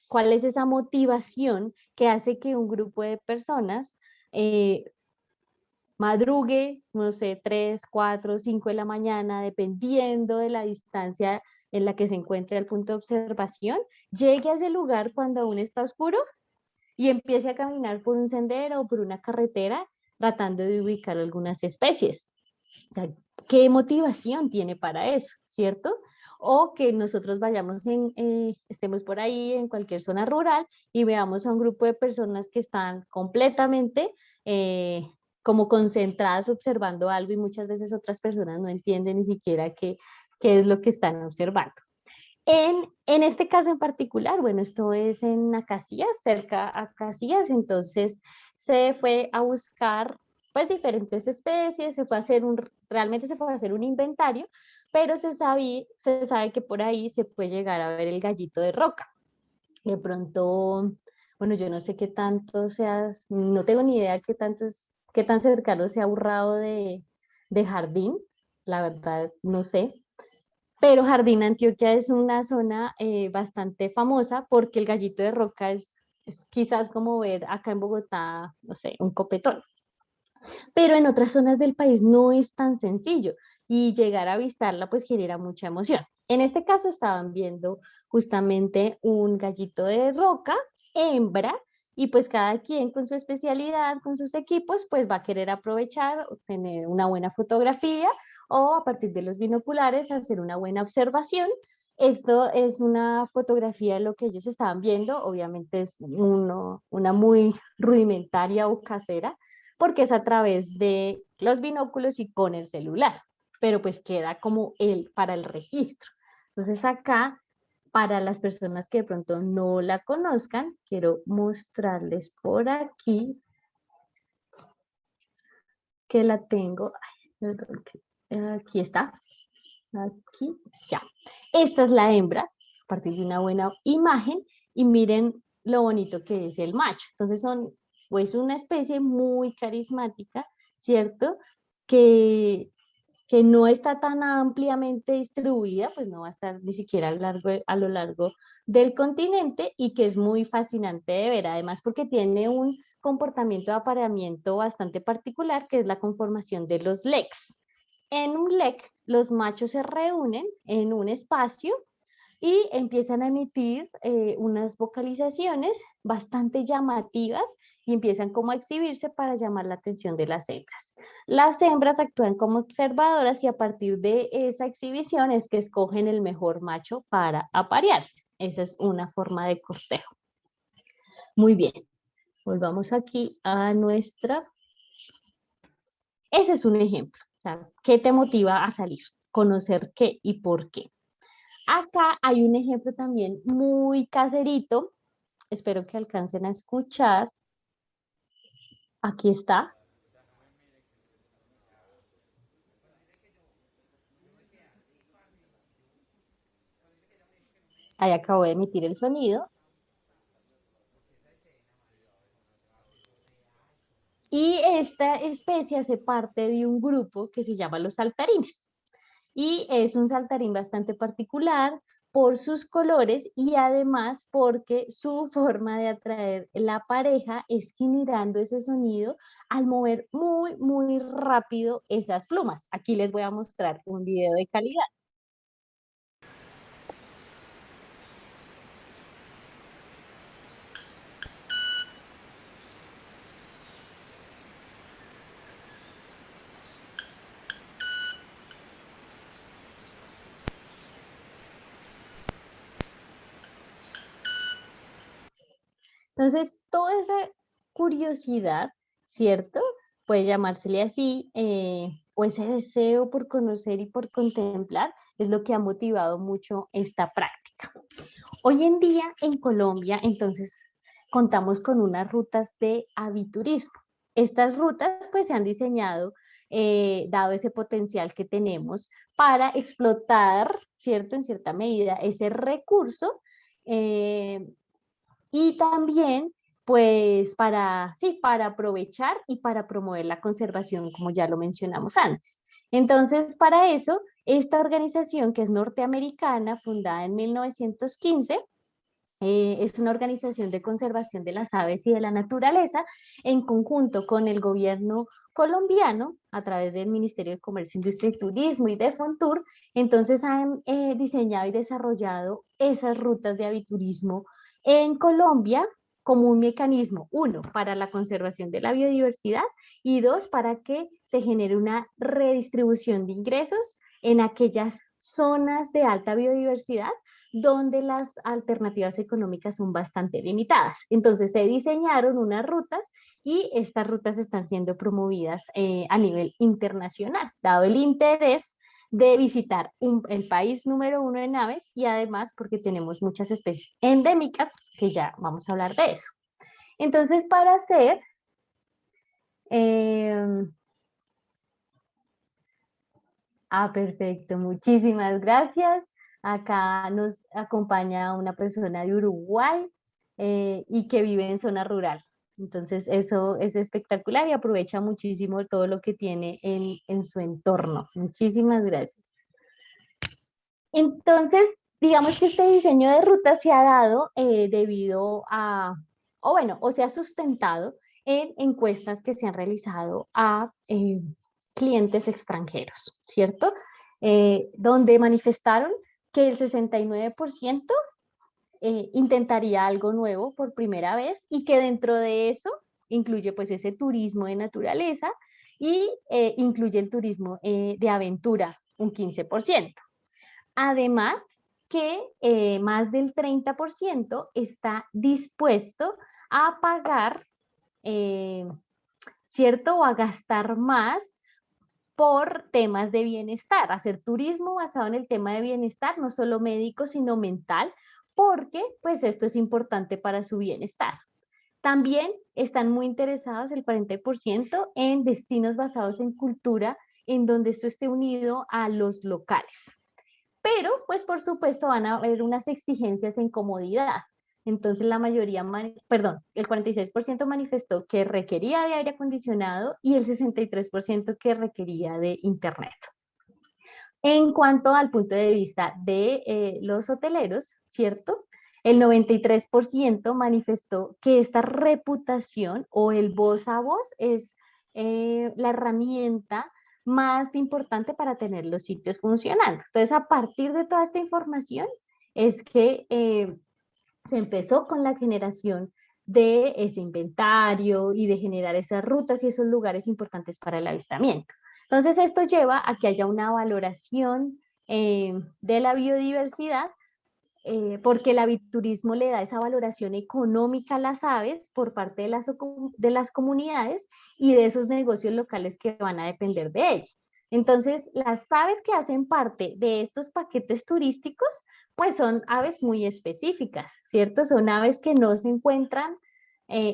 cuál es esa motivación que hace que un grupo de personas eh, madrugue, no sé, 3, 4, 5 de la mañana, dependiendo de la distancia en la que se encuentre el punto de observación, llegue a ese lugar cuando aún está oscuro y empiece a caminar por un sendero o por una carretera tratando de ubicar algunas especies? O sea, ¿qué motivación tiene para eso, cierto? O que nosotros vayamos estemos por ahí en cualquier zona rural y veamos a un grupo de personas que están completamente como concentradas observando algo, y muchas veces otras personas no entienden ni siquiera qué es lo que están observando. En este caso en particular, bueno, esto es en Acacías, cerca a Acacías, entonces se fue a buscar pues diferentes especies, realmente se fue a hacer un inventario, pero se sabe que por ahí se puede llegar a ver el gallito de roca. De pronto, bueno, yo no sé qué tanto sea, no tengo ni idea qué tan cercano sea Urrao de Jardín, la verdad no sé, pero Jardín Antioquia es una zona bastante famosa porque el gallito de roca es quizás como ver acá en Bogotá, no sé, un copetón. Pero en otras zonas del país no es tan sencillo y llegar a avistarla pues genera mucha emoción. En este caso estaban viendo justamente un gallito de roca, hembra, y pues cada quien con su especialidad, con sus equipos, pues va a querer aprovechar, tener una buena fotografía o a partir de los binoculares hacer una buena observación. Esto es una fotografía de lo que ellos estaban viendo, obviamente es una muy rudimentaria o casera, porque es a través de los binóculos y con el celular, pero pues queda como para el registro. Entonces acá, para las personas que de pronto no la conozcan, quiero mostrarles por aquí que la tengo. Ay, perdón, aquí está, aquí, ya. Esta es la hembra, a partir de una buena imagen, y miren lo bonito que es el macho. Entonces son pues una especie muy carismática, ¿cierto? Que, que no está tan ampliamente distribuida, pues no va a estar ni siquiera a lo largo del continente, y que es muy fascinante de ver, además porque tiene un comportamiento de apareamiento bastante particular, que es la conformación de los leks. En un lek, los machos se reúnen en un espacio y empiezan a emitir unas vocalizaciones bastante llamativas y empiezan como a exhibirse para llamar la atención de las hembras. Las hembras actúan como observadoras y a partir de esa exhibición es que escogen el mejor macho para aparearse. Esa es una forma de cortejo. Muy bien, volvamos aquí a nuestra. Ese es un ejemplo. O sea, ¿qué te motiva a salir? Conocer qué y por qué. Acá hay un ejemplo también muy caserito. Espero que alcancen a escuchar. Aquí está. Ahí acabo de emitir el sonido. Y esta especie hace parte de un grupo que se llama los saltarines. y es un saltarín bastante particular por sus colores y además porque su forma de atraer la pareja es generando ese sonido al mover muy, muy rápido esas plumas. Aquí les voy a mostrar un video de calidad. Entonces, toda esa curiosidad, ¿cierto? Puede llamársele así, o ese deseo por conocer y por contemplar, es lo que ha motivado mucho esta práctica. Hoy en día en Colombia, entonces, contamos con unas rutas de aviturismo. Estas rutas, pues, se han diseñado, dado ese potencial que tenemos, para explotar, ¿cierto? En cierta medida, ese recurso, eh, y también, pues, sí, para aprovechar y para promover la conservación, como ya lo mencionamos antes. Entonces, para eso, esta organización, que es norteamericana, fundada en 1915, es una organización de conservación de las aves y de la naturaleza, en conjunto con el gobierno colombiano, a través del Ministerio de Comercio, Industria y Turismo y de Fontur. Entonces han diseñado y desarrollado esas rutas de aviturismo en Colombia como un mecanismo, uno, para la conservación de la biodiversidad y dos, para que se genere una redistribución de ingresos en aquellas zonas de alta biodiversidad donde las alternativas económicas son bastante limitadas. Entonces se diseñaron unas rutas y estas rutas están siendo promovidas a nivel internacional, dado el interés de visitar el país número uno en aves y además porque tenemos muchas especies endémicas, que ya vamos a hablar de eso. Entonces, para hacer... perfecto, muchísimas gracias. Acá nos acompaña una persona de Uruguay y que vive en zona rural. Entonces, eso es espectacular y aprovecha muchísimo todo lo que tiene en su entorno. Muchísimas gracias. Entonces, digamos que este diseño de ruta se ha dado debido a, o se ha sustentado en encuestas que se han realizado a clientes extranjeros, ¿cierto? Donde manifestaron que el 69% intentaría algo nuevo por primera vez y que dentro de eso incluye pues ese turismo de naturaleza y incluye el turismo de aventura, un 15%. Además que más del 30% está dispuesto a pagar, ¿cierto? O a gastar más por temas de bienestar, hacer turismo basado en el tema de bienestar, no solo médico, sino mental, porque pues esto es importante para su bienestar. También están muy interesados el 40% en destinos basados en cultura, en donde esto esté unido a los locales. Pero, pues por supuesto, van a haber unas exigencias en comodidad. Entonces, la mayoría, el 46% manifestó que requería de aire acondicionado y el 63% que requería de internet. En cuanto al punto de vista de los hoteleros, ¿cierto? El 93% manifestó que esta reputación o el voz a voz es la herramienta más importante para tener los sitios funcionando. Entonces, a partir de toda esta información es que se empezó con la generación de ese inventario y de generar esas rutas y esos lugares importantes para el avistamiento. Entonces, esto lleva a que haya una valoración de la biodiversidad, porque el aviturismo le da esa valoración económica a las aves por parte de las comunidades y de esos negocios locales que van a depender de ella. Entonces, las aves que hacen parte de estos paquetes turísticos, pues son aves muy específicas, ¿cierto? Son aves que no se encuentran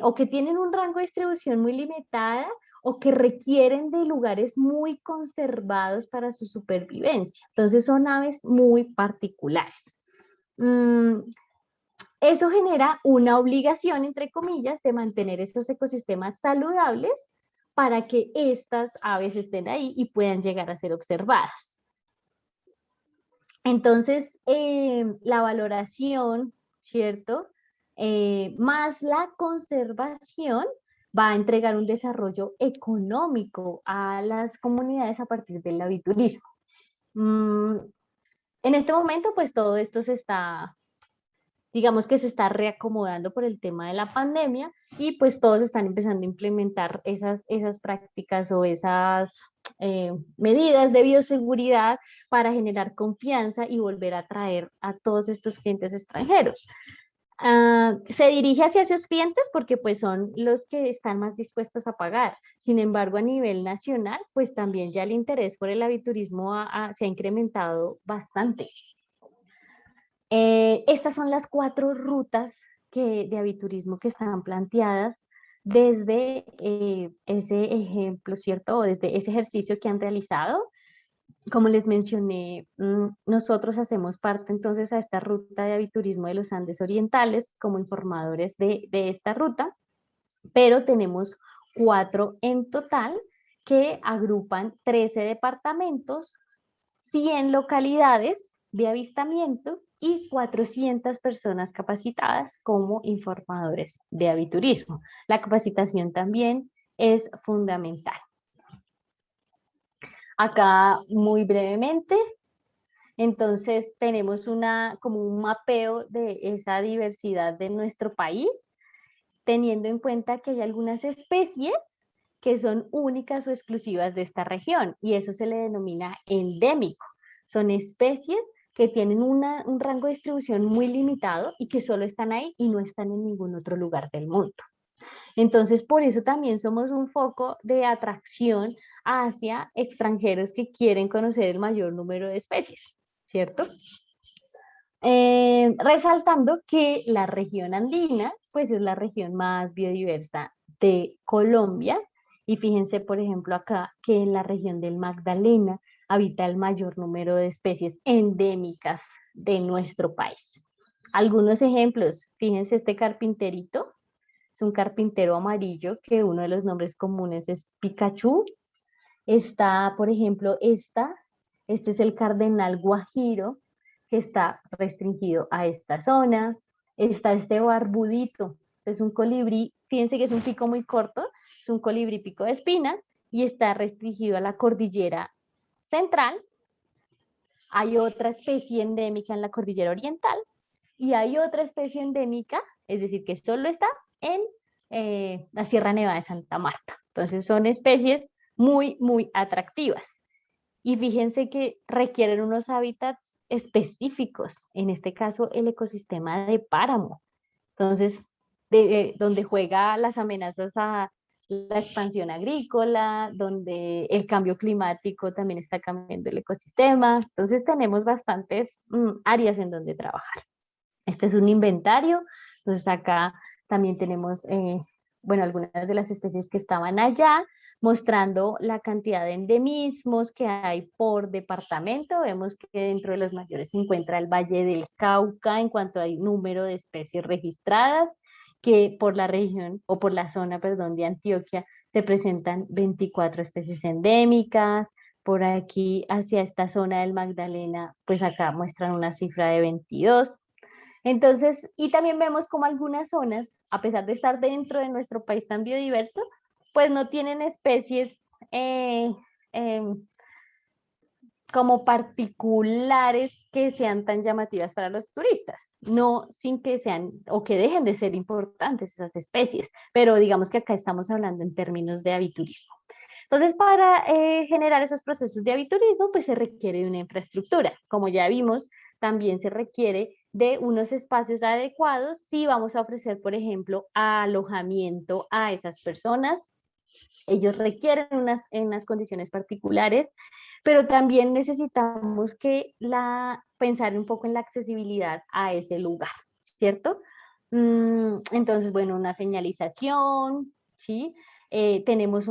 o que tienen un rango de distribución muy limitada o que requieren de lugares muy conservados para su supervivencia. Entonces, son aves muy particulares. Eso genera una obligación, entre comillas, de mantener esos ecosistemas saludables para que estas aves estén ahí y puedan llegar a ser observadas. Entonces, la valoración, ¿cierto? Más la conservación va a entregar un desarrollo económico a las comunidades a partir del aviturismo. En este momento, pues todo esto se está, digamos que se está reacomodando por el tema de la pandemia y pues todos están empezando a implementar esas prácticas o esas medidas de bioseguridad para generar confianza y volver a atraer a todos estos clientes extranjeros. Se dirige hacia esos clientes porque pues son los que están más dispuestos a pagar. Sin embargo, a nivel nacional, pues también ya el interés por el aviturismo se ha incrementado bastante. Estas son las 4 rutas de aviturismo que están planteadas desde ese ejemplo, ¿cierto? O desde ese ejercicio que han realizado. Como les mencioné, nosotros hacemos parte entonces a esta ruta de aviturismo de los Andes Orientales como informadores de esta ruta, pero tenemos 4 en total que agrupan 13 departamentos, 100 localidades de avistamiento y 400 personas capacitadas como informadores de aviturismo. La capacitación también es fundamental. Acá muy brevemente, entonces tenemos como un mapeo de esa diversidad de nuestro país, teniendo en cuenta que hay algunas especies que son únicas o exclusivas de esta región, y eso se le denomina endémico. Son especies que tienen un rango de distribución muy limitado y que solo están ahí y no están en ningún otro lugar del mundo. Entonces, por eso también somos un foco de atracción hacia extranjeros que quieren conocer el mayor número de especies, ¿cierto? Resaltando que la región andina, pues es la región más biodiversa de Colombia, y fíjense, por ejemplo, acá que en la región del Magdalena habita el mayor número de especies endémicas de nuestro país. Algunos ejemplos, fíjense este carpinterito, es un carpintero amarillo que uno de los nombres comunes es Pikachu. Está, por ejemplo, este es el cardenal guajiro, que está restringido a esta zona. Está este barbudito, es un colibrí, fíjense que es un pico muy corto, es un colibrí pico de espina y está restringido a la cordillera central. Hay otra especie endémica en la cordillera oriental y hay otra especie endémica, es decir, que solo está en la Sierra Nevada de Santa Marta. Entonces son especies muy, muy atractivas. Y fíjense que requieren unos hábitats específicos, en este caso el ecosistema de páramo. Entonces, donde juega las amenazas a la expansión agrícola, donde el cambio climático también está cambiando el ecosistema. Entonces, tenemos bastantes áreas en donde trabajar. Este es un inventario, entonces acá también tenemos, bueno, algunas de las especies que estaban allá, mostrando la cantidad de endemismos que hay por departamento. Vemos que dentro de los mayores se encuentra el Valle del Cauca en cuanto al número de especies registradas, que por la región, o por la zona, perdón, de Antioquia, se presentan 24 especies endémicas. Por aquí, hacia esta zona del Magdalena, pues acá muestran una cifra de 22. Entonces, y también vemos como algunas zonas, a pesar de estar dentro de nuestro país tan biodiverso, pues no tienen especies eh, eh, como particulares que sean tan llamativas para los turistas, no sin que sean o que dejen de ser importantes esas especies, pero digamos que acá estamos hablando en términos de aviturismo. Entonces, para generar esos procesos de aviturismo, pues se requiere de una infraestructura. Como ya vimos, también se requiere de unos espacios adecuados si vamos a ofrecer, por ejemplo, alojamiento a esas personas. Ellos requieren unas condiciones particulares, pero también necesitamos pensar un poco en la accesibilidad a ese lugar, ¿cierto? Entonces, bueno, una señalización, ¿sí? Tenemos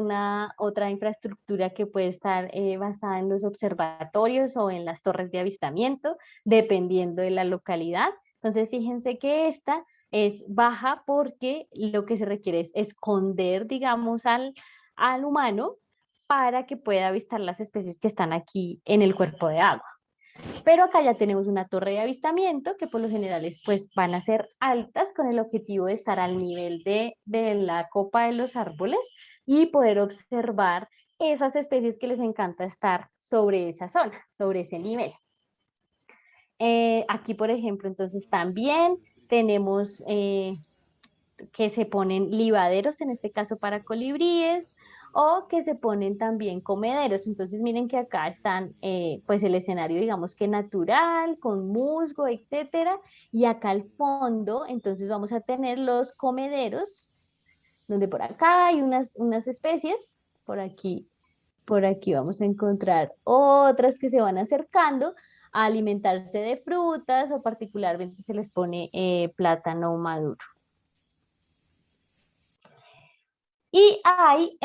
otra infraestructura que puede estar basada en los observatorios o en las torres de avistamiento, dependiendo de la localidad. Entonces, fíjense que esta es baja porque lo que se requiere es esconder, digamos, al humano para que pueda avistar las especies que están aquí en el cuerpo de agua. Pero acá ya tenemos una torre de avistamiento que por lo general pues, van a ser altas con el objetivo de estar al nivel de la copa de los árboles y poder observar esas especies que les encanta estar sobre esa zona, sobre ese nivel. Aquí, por ejemplo, entonces también tenemos que se ponen libaderos, en este caso para colibríes, o que se ponen también comederos. Entonces miren que acá están pues el escenario digamos que natural, con musgo, etcétera, y acá al fondo entonces vamos a tener los comederos, donde por acá hay unas especies, por aquí vamos a encontrar otras que se van acercando a alimentarse de frutas o particularmente se les pone plátano maduro. Y hay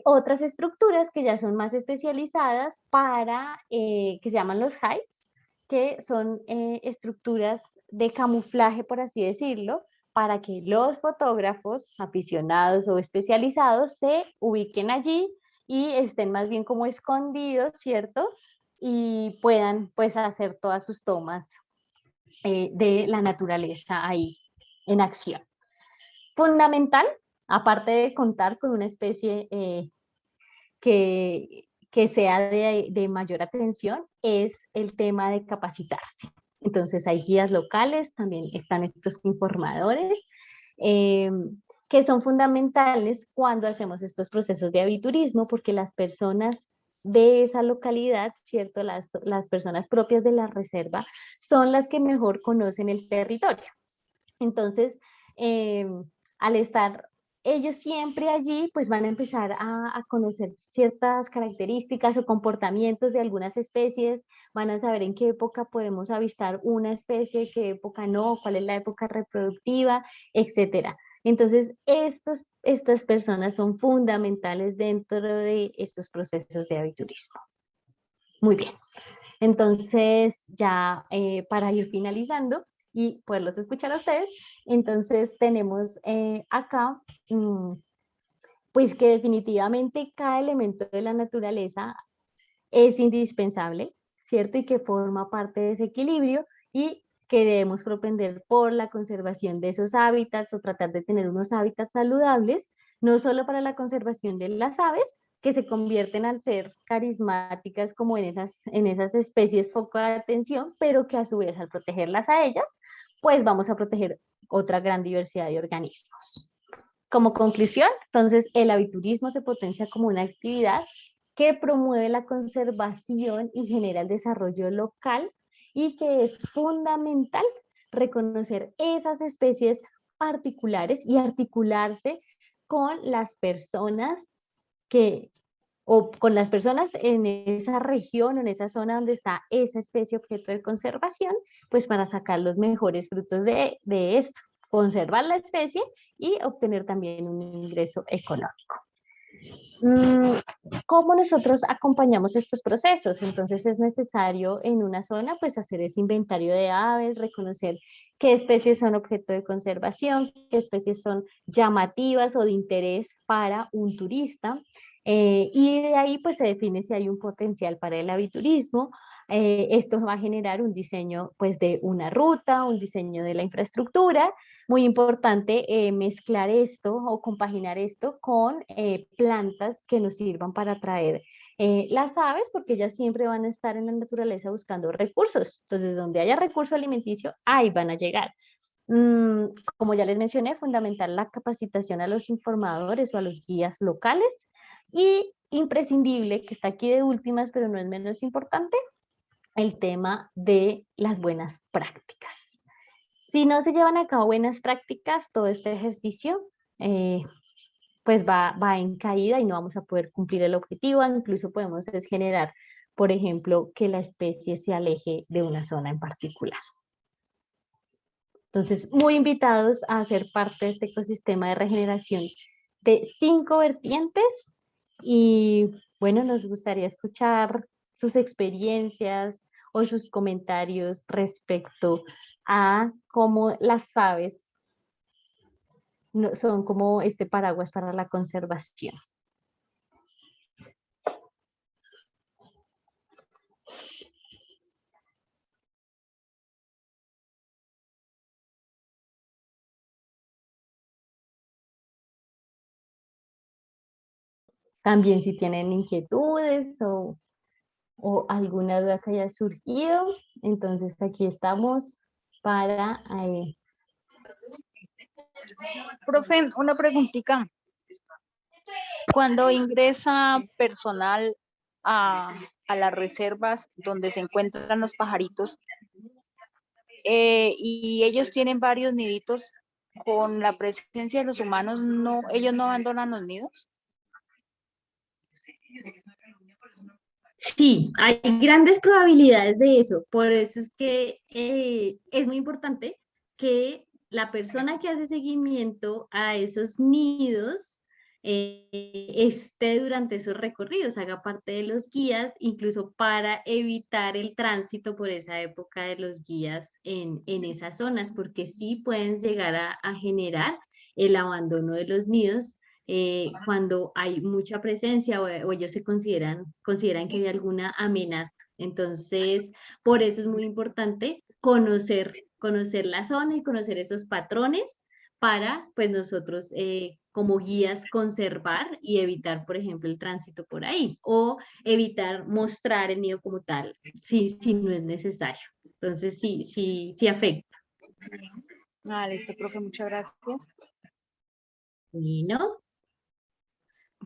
otras estructuras que ya son más especializadas para, que se llaman los hides, que son estructuras de camuflaje, por así decirlo, para que los fotógrafos aficionados o especializados se ubiquen allí y estén más bien como escondidos, ¿cierto? Y puedan pues hacer todas sus tomas de la naturaleza ahí en acción. Fundamental, aparte de contar con una especie que sea de mayor atención, es el tema de capacitarse. Entonces hay guías locales, también están estos informadores, eh, que son fundamentales cuando hacemos estos procesos de aviturismo, porque las personas de esa localidad, ¿cierto? Las personas propias de la reserva son las que mejor conocen el territorio. Entonces, al estar ellos siempre allí, pues van a empezar a conocer ciertas características o comportamientos de algunas especies, van a saber en qué época podemos avistar una especie, qué época no, cuál es la época reproductiva, etcétera. Entonces, estas personas son fundamentales dentro de estos procesos de aviturismo. Muy bien. Entonces, ya para ir finalizando y poderlos escuchar a ustedes, entonces tenemos acá, pues que definitivamente cada elemento de la naturaleza es indispensable, ¿cierto? Y que forma parte de ese equilibrio y que debemos propender por la conservación de esos hábitats o tratar de tener unos hábitats saludables, no solo para la conservación de las aves, que se convierten al ser carismáticas como en esas especies foco de atención, pero que a su vez al protegerlas a ellas, pues vamos a proteger otra gran diversidad de organismos. Como conclusión, entonces el aviturismo se potencia como una actividad que promueve la conservación y genera el desarrollo local y que es fundamental reconocer esas especies particulares y articularse con las personas o con las personas en esa región o en esa zona donde está esa especie objeto de conservación, pues para sacar los mejores frutos de esto, conservar la especie y obtener también un ingreso económico. ¿Cómo nosotros acompañamos estos procesos? Entonces es necesario en una zona pues hacer ese inventario de aves, reconocer qué especies son objeto de conservación, qué especies son llamativas o de interés para un turista, y de ahí pues se define si hay un potencial para el aviturismo. Esto va a generar un diseño pues de una ruta, un diseño de la infraestructura. Muy importante mezclar esto o compaginar esto con plantas que nos sirvan para atraer las aves, porque ellas siempre van a estar en la naturaleza buscando recursos. Entonces, donde haya recurso alimenticio, ahí van a llegar. Como ya les mencioné, fundamental la capacitación a los informadores o a los guías locales y imprescindible, que está aquí de últimas, pero no es menos importante, el tema de las buenas prácticas. Si no se llevan a cabo buenas prácticas, todo este ejercicio pues va en caída y no vamos a poder cumplir el objetivo. Incluso podemos generar, por ejemplo, que la especie se aleje de una zona en particular. Entonces, muy invitados a ser parte de este ecosistema de regeneración de 5 vertientes y bueno, nos gustaría escuchar sus experiencias o sus comentarios respecto a cómo las aves son como este paraguas para la conservación. también si tienen inquietudes o alguna duda que haya surgido. Entonces aquí estamos para... Profe, una preguntita. Cuando ingresa personal a las reservas donde se encuentran los pajaritos, y ellos tienen varios niditos, con la presencia de los humanos, no, ellos no abandonan los nidos. Sí, hay grandes probabilidades de eso. Por eso es que es muy importante que la persona que hace seguimiento a esos nidos esté durante esos recorridos, haga parte de los guías, incluso para evitar el tránsito por esa época de los guías en esas zonas, porque sí pueden llegar a generar el abandono de los nidos cuando hay mucha presencia o ellos se consideran que hay alguna amenaza. Entonces, por eso es muy importante conocer la zona y conocer esos patrones para, pues nosotros como guías conservar y evitar, por ejemplo, el tránsito por ahí o evitar mostrar el nido como tal, si no es necesario. Entonces, sí afecta. Listo, profe, muchas gracias. Bueno.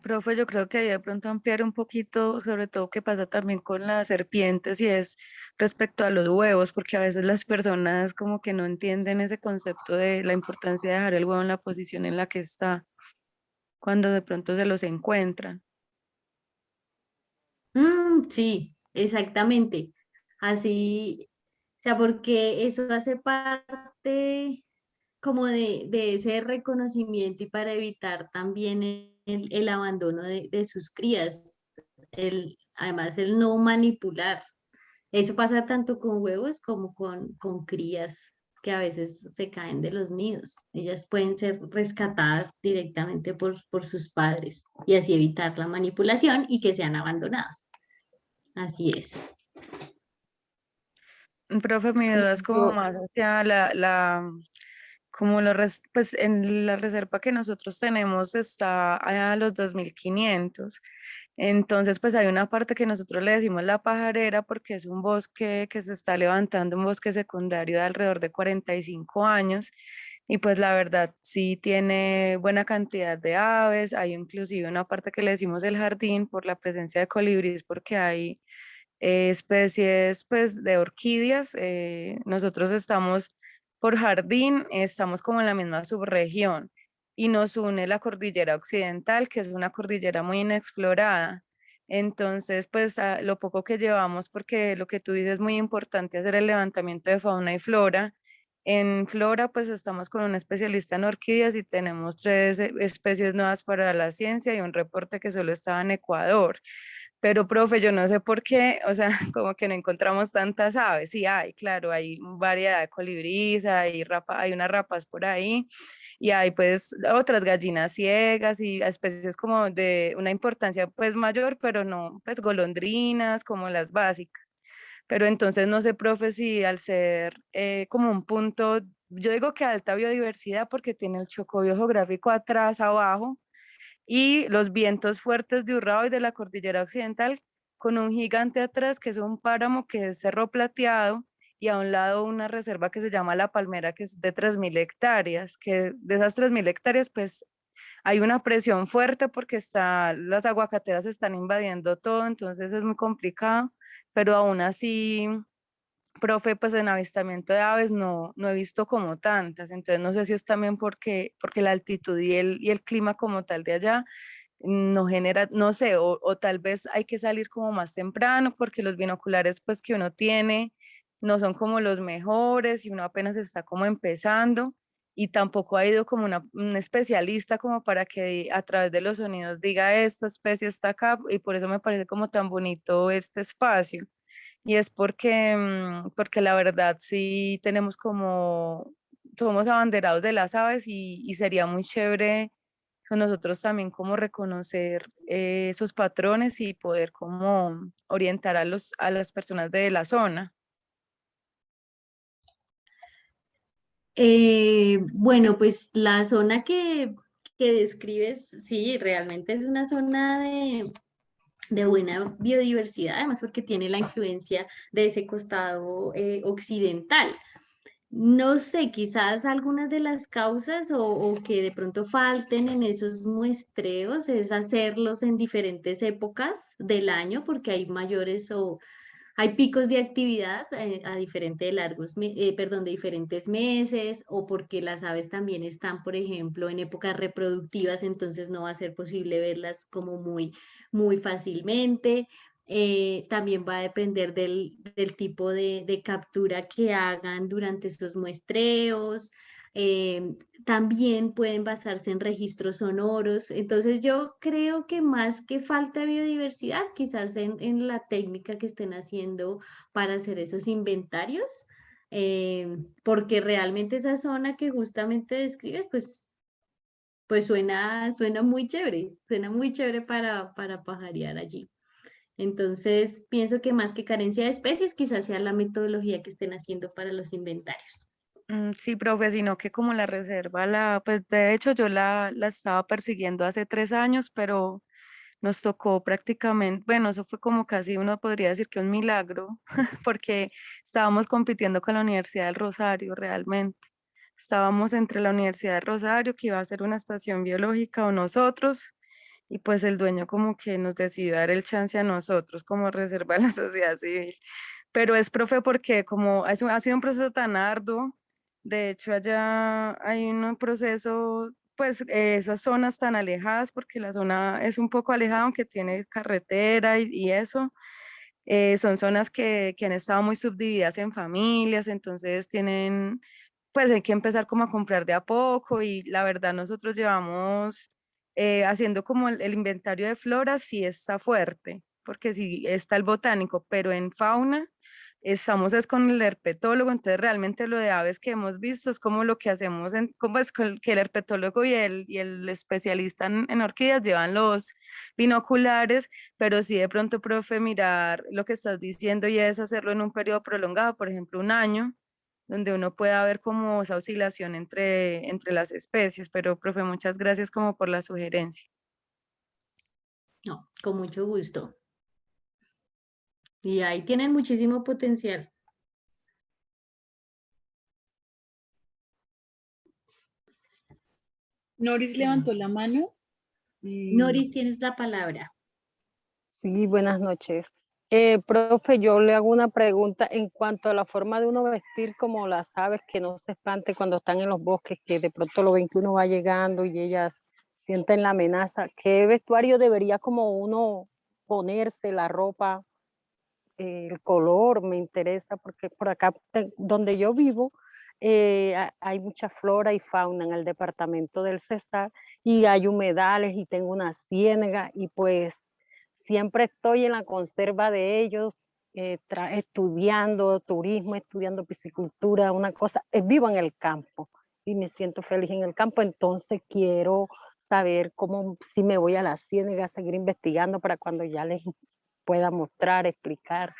Profe, yo creo que ahí de pronto ampliar un poquito, sobre todo qué pasa también con las serpientes y es respecto a los huevos, porque a veces las personas como que no entienden ese concepto de la importancia de dejar el huevo en la posición en la que está cuando de pronto se los encuentran. Sí, exactamente. Así, o sea, porque eso hace parte como de ese reconocimiento y para evitar también el abandono de sus crías, además el no manipular. Eso pasa tanto con huevos como con crías que a veces se caen de los nidos. Ellas pueden ser rescatadas directamente por sus padres y así evitar la manipulación y que sean abandonadas. Así es. Profe, mi duda es como Yo- más hacia como pues en la reserva que nosotros tenemos está a los 2500. Entonces, pues hay una parte que nosotros le decimos la pajarera porque es un bosque que se está levantando, un bosque secundario de alrededor de 45 años. Y pues la verdad sí tiene buena cantidad de aves. Hay inclusive una parte que le decimos el jardín por la presencia de colibríes porque hay especies pues de orquídeas. Nosotros estamos por jardín, estamos como en la misma subregión y nos une la cordillera occidental, que es una cordillera muy inexplorada. Entonces, pues lo poco que llevamos, porque lo que tú dices es muy importante, hacer el levantamiento de fauna y flora. En flora, pues estamos con un especialista en orquídeas y tenemos 3 especies nuevas para la ciencia y un reporte que solo estaba en Ecuador. Pero, profe, yo no sé por qué, o sea, como que no encontramos tantas aves. Sí hay, claro, hay variedad de colibríes, hay unas rapas por ahí y hay pues otras gallinas ciegas y especies como de una importancia pues mayor, pero no pues golondrinas como las básicas. Pero entonces no sé, profe, si al ser como un punto, yo digo que alta biodiversidad porque tiene el chocobio geográfico atrás, abajo y los vientos fuertes de Urrao y de la cordillera occidental, con un gigante atrás que es un páramo que es Cerro Plateado y a un lado una reserva que se llama La Palmera, que es de 3000 hectáreas, que de esas 3000 hectáreas pues hay una presión fuerte porque las aguacateras están invadiendo todo, entonces es muy complicado, pero aún así, profe, pues en avistamiento de aves no he visto como tantas, entonces no sé si es también porque la altitud y el clima como tal de allá no genera, no sé, o tal vez hay que salir como más temprano porque los binoculares pues que uno tiene no son como los mejores y uno apenas está como empezando y tampoco ha ido como un especialista como para que a través de los sonidos diga esta especie está acá y por eso me parece como tan bonito este espacio. Y es porque la verdad sí tenemos como, somos abanderados de las aves y sería muy chévere con nosotros también como reconocer esos patrones y poder como orientar a las personas de la zona. Bueno, pues la zona que que describes, sí, realmente es una zona de buena biodiversidad, además porque tiene la influencia de ese costado occidental. No sé, quizás algunas de las causas o que de pronto falten en esos muestreos es hacerlos en diferentes épocas del año, porque hay mayores o hay picos de actividad a diferente de perdón, de diferentes meses, o porque las aves también están, por ejemplo, en épocas reproductivas, entonces no va a ser posible verlas como muy fácilmente. También va a depender del tipo de captura que hagan durante esos muestreos. Eh, También pueden basarse en registros sonoros. Entonces yo creo que más que falta de biodiversidad, quizás en la técnica que estén haciendo para hacer esos inventarios, porque realmente esa zona que justamente describes, pues suena muy chévere para pajarear allí. Entonces pienso que más que carencia de especies, quizás sea la metodología que estén haciendo para los inventarios. Sí, profe, sino que como la reserva, pues de hecho yo la estaba persiguiendo hace 3 años, pero nos tocó prácticamente, bueno, eso fue como casi uno podría decir que un milagro, porque estábamos compitiendo con la Universidad del Rosario realmente. Estábamos entre la Universidad del Rosario, que iba a ser una estación biológica, o nosotros, y pues el dueño como que nos decidió dar el chance a nosotros como reserva de la sociedad civil. Pero es, profe, porque como ha sido un proceso tan arduo, de hecho allá hay un proceso, pues esas zonas tan alejadas, porque la zona es un poco alejada, aunque tiene carretera y eso, son zonas que han estado muy subdivididas en familias, entonces tienen, pues hay que empezar como a comprar de a poco y la verdad nosotros llevamos haciendo como el inventario de flora, sí está fuerte, porque sí está el botánico, pero en fauna estamos es con el herpetólogo, entonces realmente lo de aves que hemos visto es como lo que hacemos, como es que el herpetólogo y el especialista en orquídeas llevan los binoculares, pero sí de pronto, profe, mirar lo que estás diciendo y es hacerlo en un periodo prolongado, por ejemplo, un año, donde uno pueda ver como esa oscilación entre las especies. Pero, profe, muchas gracias como por la sugerencia. No, con mucho gusto. Y ahí tienen muchísimo potencial. Noris levantó la mano. Noris, tienes la palabra. Sí, buenas noches. Profe, yo le hago una pregunta en cuanto a la forma de uno vestir como las aves, que no se espante cuando están en los bosques, que de pronto lo ven que uno va llegando y ellas sienten la amenaza. ¿Qué vestuario debería como uno ponerse, la ropa, el color? Me interesa porque por acá donde yo vivo hay mucha flora y fauna en el departamento del Cesar y hay humedales y tengo una ciénaga y pues siempre estoy en la conserva de ellos, estudiando turismo, estudiando piscicultura, una cosa, vivo en el campo y me siento feliz en el campo, entonces quiero saber cómo, si me voy a la ciénaga a seguir investigando para cuando ya les pueda mostrar, explicar.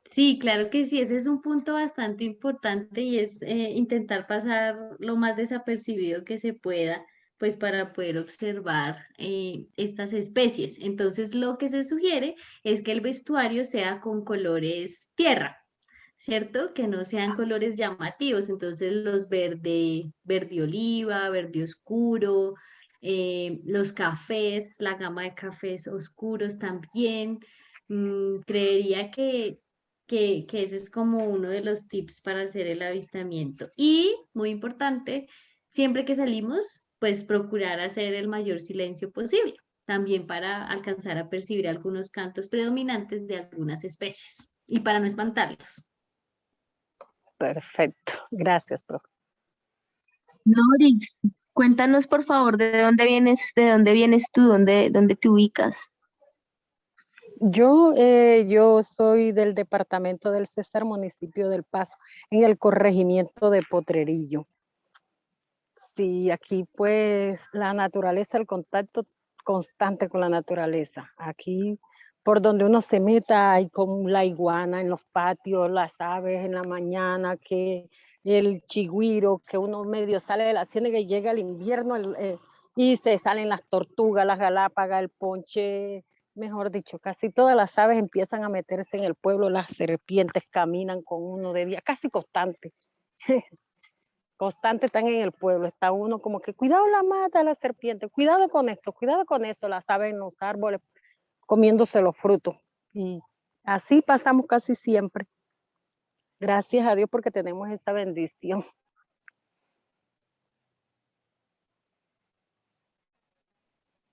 Sí, claro que sí, ese es un punto bastante importante y es intentar pasar lo más desapercibido que se pueda, pues para poder observar estas especies. Entonces, lo que se sugiere es que el vestuario sea con colores tierra, ¿cierto? Que no sean colores llamativos, entonces los verde oliva, verde oscuro, los cafés, la gama de cafés oscuros también. Creería que ese es como uno de los tips para hacer el avistamiento. Y, muy importante, siempre que salimos, pues procurar hacer el mayor silencio posible, también para alcanzar a percibir algunos cantos predominantes de algunas especies y para no espantarlos. Perfecto, gracias, profe. Noris, cuéntanos por favor de dónde vienes tú, dónde te ubicas. Yo soy del departamento del Cesar, municipio del Paso, en el corregimiento de Potrerillo. Sí, aquí pues la naturaleza, el contacto constante con la naturaleza. Aquí por donde uno se meta hay como la iguana en los patios, las aves en la mañana, que el chigüiro, que uno medio sale de la ciénaga y llega el invierno y se salen las tortugas, las galápagas, el ponche, mejor dicho, casi todas las aves empiezan a meterse en el pueblo, las serpientes caminan con uno de día, casi constante. Constante están en el pueblo, está uno como que cuidado la mata la serpiente, cuidado con esto, cuidado con eso, las aves en los árboles comiéndose los frutos. Y así pasamos casi siempre. Gracias a Dios porque tenemos esta bendición.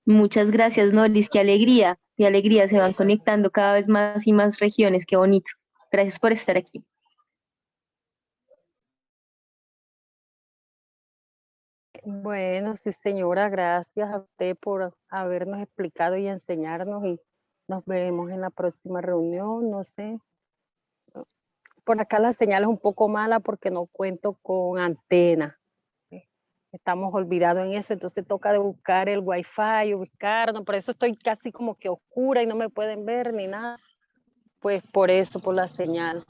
Muchas gracias, Noris. Qué alegría. Se van conectando cada vez más y más regiones. Qué bonito. Gracias por estar aquí. Bueno, sí, señora, gracias a usted por habernos explicado y enseñarnos y nos veremos en la próxima reunión, no sé. Por acá la señal es un poco mala porque no cuento con antena. Estamos olvidados en eso, entonces toca de buscar el wifi, ubicarnos, por eso estoy casi como que oscura y no me pueden ver ni nada. Pues por eso, por la señal.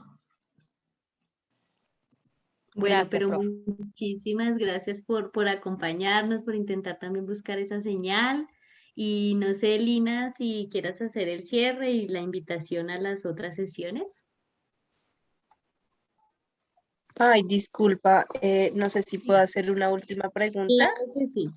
Bueno, Gracias, pero profe. muchísimas gracias por acompañarnos, por intentar también buscar esa señal. Y no sé, Lina, si quieras hacer el cierre y la invitación a las otras sesiones. Ay, disculpa, no sé si puedo hacer una última pregunta. Claro que sí.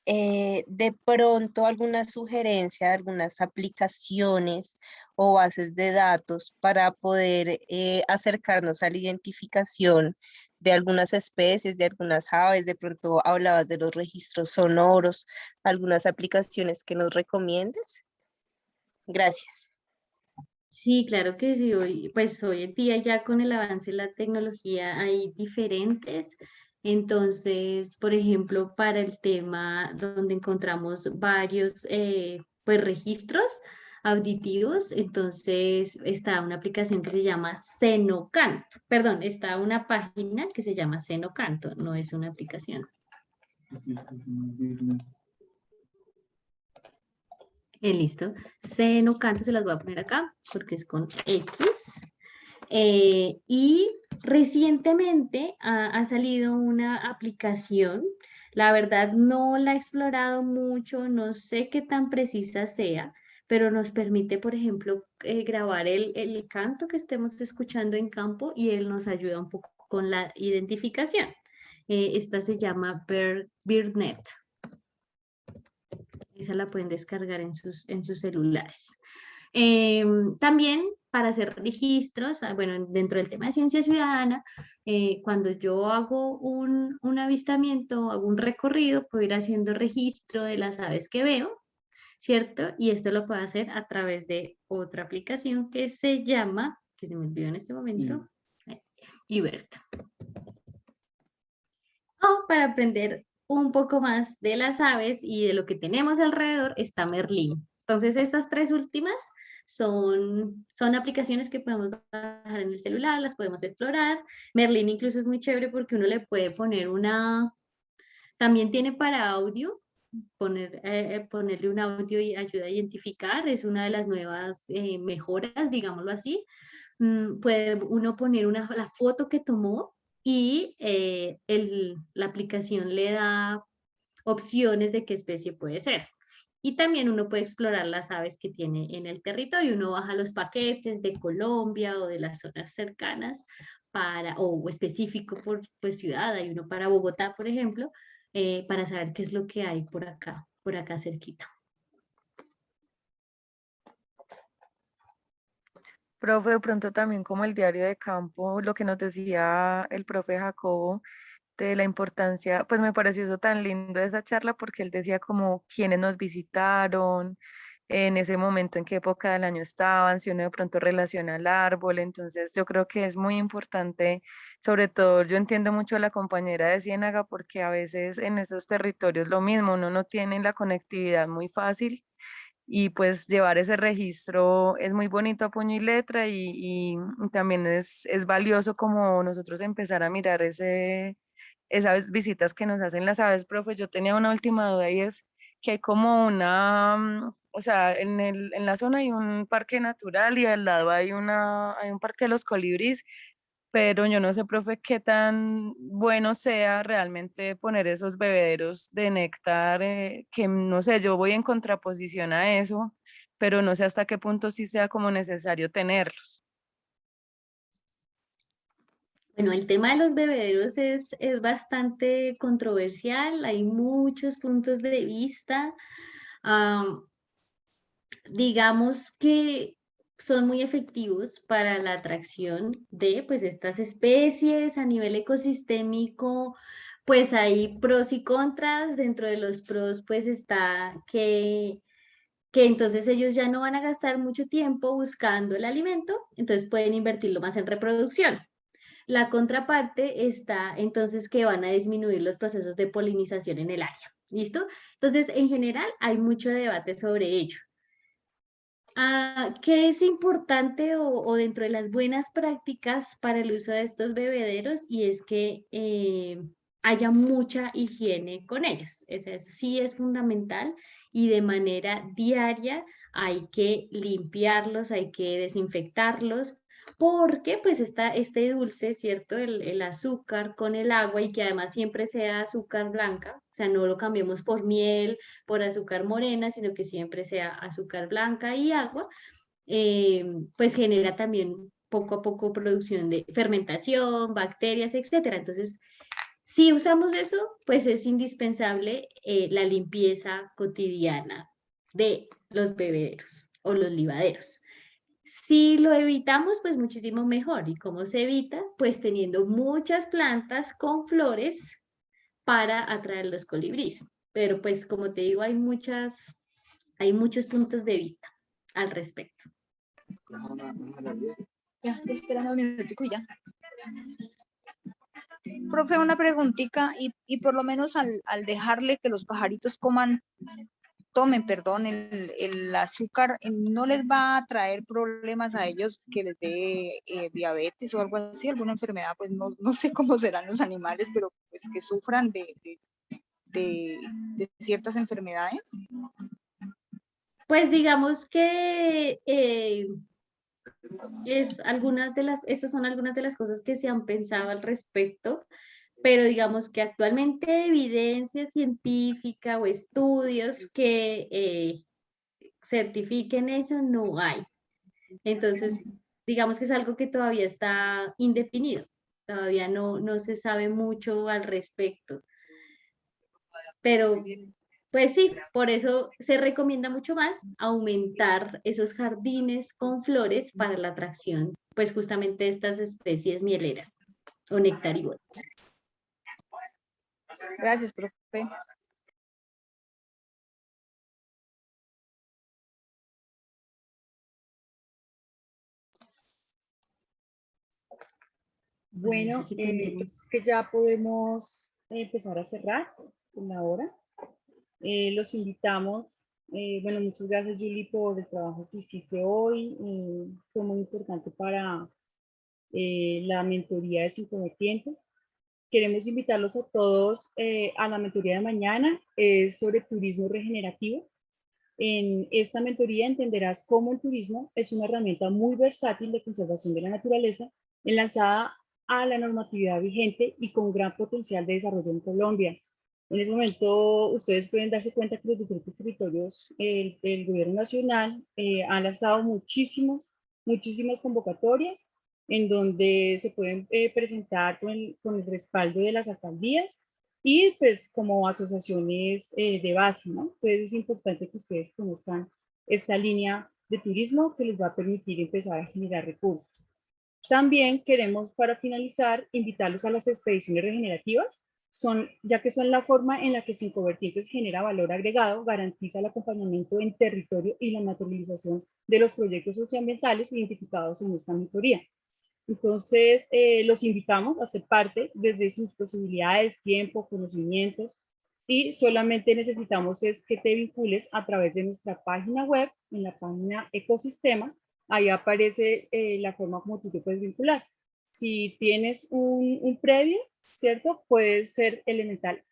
De pronto, alguna sugerencia de algunas aplicaciones o bases de datos para poder acercarnos a la identificación de algunas especies, de algunas aves. De pronto hablabas de los registros sonoros, algunas aplicaciones que nos recomiendes. Gracias. Sí, claro que sí. Hoy en día ya con el avance de la tecnología hay diferentes. Entonces, por ejemplo, para el tema donde encontramos varios pues, registros auditivos, entonces está una aplicación que se llama Senocanto. Perdón, está una página que se llama Senocanto, no es una aplicación. Listo. Senocanto se las voy a poner acá porque es con X. Y recientemente ha salido una aplicación, la verdad no la he explorado mucho, no sé qué tan precisa sea, pero nos permite, por ejemplo, grabar el canto que estemos escuchando en campo y él nos ayuda un poco con la identificación. Esta se llama BirdNet. Esa la pueden descargar en sus celulares. También para hacer registros, bueno, dentro del tema de ciencia ciudadana, cuando yo hago un avistamiento, hago un recorrido, puedo ir haciendo registro de las aves que veo, ¿cierto? Y esto lo puedo hacer a través de otra aplicación que se llama, que se me olvidó en este momento, eBird. O para aprender un poco más de las aves y de lo que tenemos alrededor está Merlín. Entonces, estas tres últimas son aplicaciones que podemos bajar en el celular, las podemos explorar. Merlín incluso es muy chévere porque uno le puede poner también tiene para audio, ponerle un audio y ayuda a identificar, es una de las nuevas mejoras, digámoslo así. Puede uno poner la foto que tomó y la aplicación le da opciones de qué especie puede ser. Y también uno puede explorar las aves que tiene en el territorio. Uno baja los paquetes de Colombia o de las zonas cercanas o específico por pues, ciudad. Hay uno para Bogotá, por ejemplo, para saber qué es lo que hay por acá cerquita. Profe, de pronto también como el diario de campo, lo que nos decía el profe Jacobo de la importancia, pues me pareció eso tan lindo esa charla porque él decía como quiénes nos visitaron, en ese momento, en qué época del año estaban, si uno de pronto relaciona al árbol, entonces yo creo que es muy importante, sobre todo yo entiendo mucho a la compañera de Ciénaga porque a veces en esos territorios lo mismo, uno no tiene la conectividad muy fácil y pues llevar ese registro es muy bonito a puño y letra y también es valioso como nosotros empezar a mirar esas visitas que nos hacen las aves. Profe, yo tenía una última duda y es que hay como o sea, en la zona hay un parque natural y al lado hay un parque de los colibríes, pero yo no sé, profe, qué tan bueno sea realmente poner esos bebederos de néctar, que no sé, yo voy en contraposición a eso, pero no sé hasta qué punto sí sea como necesario tenerlos. Bueno, el tema de los bebederos es bastante controversial, hay muchos puntos de vista. Am, digamos que son muy efectivos para la atracción de pues estas especies a nivel ecosistémico. Pues hay pros y contras. Dentro de los pros pues está que entonces ellos ya no van a gastar mucho tiempo buscando el alimento, entonces pueden invertirlo más en reproducción. La contraparte está entonces que van a disminuir los procesos de polinización en el área. ¿Listo? Entonces, en general, hay mucho debate sobre ello. ¿Qué es importante o dentro de las buenas prácticas para el uso de estos bebederos? Y es que haya mucha higiene con ellos. Eso sí es fundamental y de manera diaria hay que limpiarlos, hay que desinfectarlos, porque pues este dulce, ¿cierto? El azúcar con el agua y que además siempre sea azúcar blanca, o sea, no lo cambiemos por miel, por azúcar morena, sino que siempre sea azúcar blanca y agua, pues genera también poco a poco producción de fermentación, bacterias, etcétera. Entonces, si usamos eso, pues es indispensable la limpieza cotidiana de los bebederos o los libaderos. Si lo evitamos, pues muchísimo mejor. ¿Y cómo se evita? Pues teniendo muchas plantas con flores para atraer los colibríes. Pero pues como te digo, hay muchos puntos de vista al respecto. Ya, te esperan un minutico y ya. Profe, una preguntita, y por lo menos al dejarle que los pajaritos tomen, perdón, el azúcar, ¿no les va a traer problemas a ellos que les dé diabetes o algo así, alguna enfermedad? Pues no sé cómo serán los animales, pero pues que sufran de ciertas enfermedades. Pues digamos que estas son algunas de las cosas que se han pensado al respecto, pero digamos que actualmente evidencia científica o estudios que certifiquen eso no hay. Entonces, digamos que es algo que todavía está indefinido, todavía no se sabe mucho al respecto. Pero, pues sí, por eso se recomienda mucho más aumentar esos jardines con flores para la atracción, pues justamente de estas especies mieleras o nectarívoras. Gracias, profe. Bueno, Sí yo creo tenemos. que ya podemos empezar a cerrar en la hora. Los invitamos. Bueno, muchas gracias, Julie, por el trabajo que hiciste hoy. Fue muy importante para la mentoría de 5 vertientes. Queremos invitarlos a todos a la mentoría de mañana, es sobre turismo regenerativo. En esta mentoría entenderás cómo el turismo es una herramienta muy versátil de conservación de la naturaleza, enlazada a la normatividad vigente y con gran potencial de desarrollo en Colombia. En ese momento, ustedes pueden darse cuenta que los diferentes territorios, el gobierno nacional ha lanzado muchísimas convocatorias en donde se pueden presentar con el respaldo de las alcaldías y pues como asociaciones de base, ¿no? Entonces es importante que ustedes conozcan esta línea de turismo que les va a permitir empezar a generar recursos. También queremos, para finalizar, invitarlos a las expediciones regenerativas, ya que son la forma en la que 5 vertientes genera valor agregado, garantiza el acompañamiento en territorio y la materialización de los proyectos socioambientales identificados en esta mentoría. Entonces, los invitamos a ser parte desde sus posibilidades, tiempo, conocimientos, y solamente necesitamos es que te vincules a través de nuestra página web, en la página Ecosistema. Ahí aparece la forma como tú te puedes vincular. Si tienes un previo, ¿cierto? Puede ser elemental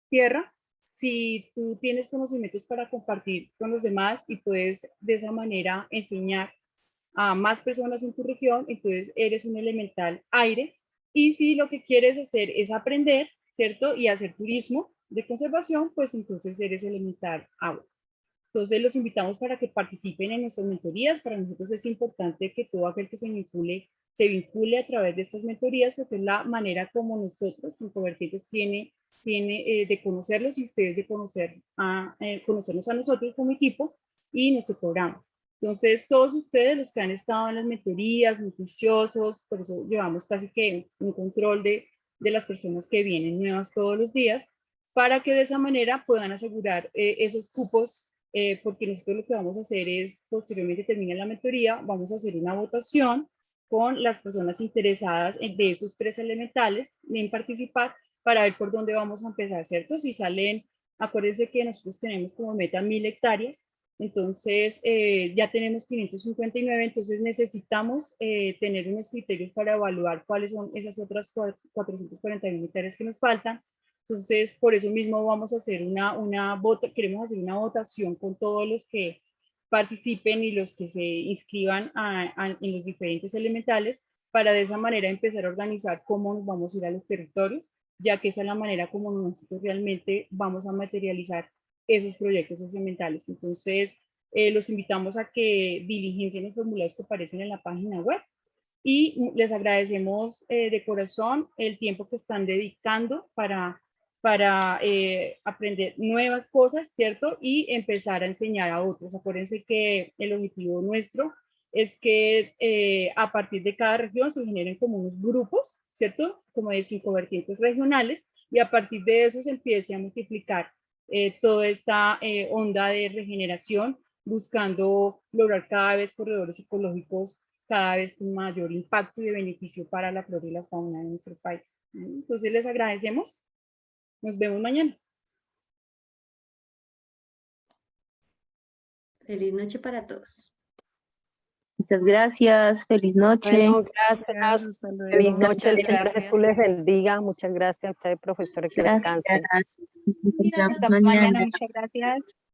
tierra. Si tú tienes conocimientos para compartir con los demás y puedes de esa manera enseñar a más personas en tu región, entonces eres un elemental aire. Y si lo que quieres hacer es aprender, ¿cierto? Y hacer turismo de conservación, pues entonces eres elemental agua. Entonces los invitamos para que participen en nuestras mentorías. Para nosotros es importante que todo aquel que se vincule a través de estas mentorías, porque es la manera como nosotros, Incovertientes, tiene de conocerlos y ustedes de conocernos a nosotros como equipo y nuestro programa. Entonces, todos ustedes, los que han estado en las mentorías, muy juiciosos, por eso llevamos casi que un control de las personas que vienen nuevas todos los días, para que de esa manera puedan asegurar esos cupos, porque nosotros lo que vamos a hacer es, posteriormente termina la mentoría, vamos a hacer una votación con las personas interesadas de esos 3 elementales en participar, para ver por dónde vamos a empezar, ¿cierto? Si salen, acuérdense que nosotros tenemos como meta 1000 hectáreas, entonces ya tenemos 559, entonces necesitamos tener unos criterios para evaluar cuáles son esas otras 441 hectáreas que nos faltan. Entonces, por eso mismo vamos a hacer queremos hacer una votación con todos los que participen y los que se inscriban en los diferentes elementales, para de esa manera empezar a organizar cómo nos vamos a ir a los territorios, ya que esa es la manera como nosotros realmente vamos a materializar esos proyectos socioambientales. Entonces, los invitamos a que diligencien los formularios que aparecen en la página web, y les agradecemos de corazón el tiempo que están dedicando para aprender nuevas cosas, ¿cierto? Y empezar a enseñar a otros. Acuérdense que el objetivo nuestro es que a partir de cada región se generen como unos grupos, ¿cierto? Como de 5 vertientes regionales, y a partir de eso se empiece a multiplicar toda esta onda de regeneración, buscando lograr cada vez corredores ecológicos cada vez con mayor impacto y de beneficio para la flora y la fauna de nuestro país. Entonces les agradecemos. Nos vemos mañana. Feliz noche para todos. Muchas gracias. Feliz noche. Bueno, Gracias, gracias. hasta luego. Feliz noche. El Señor Gracias. Jesús les bendiga. Muchas gracias a ustedes, profesores, que Gracias. descansen. Nos encontramos Hasta mañana. mañana, muchas gracias.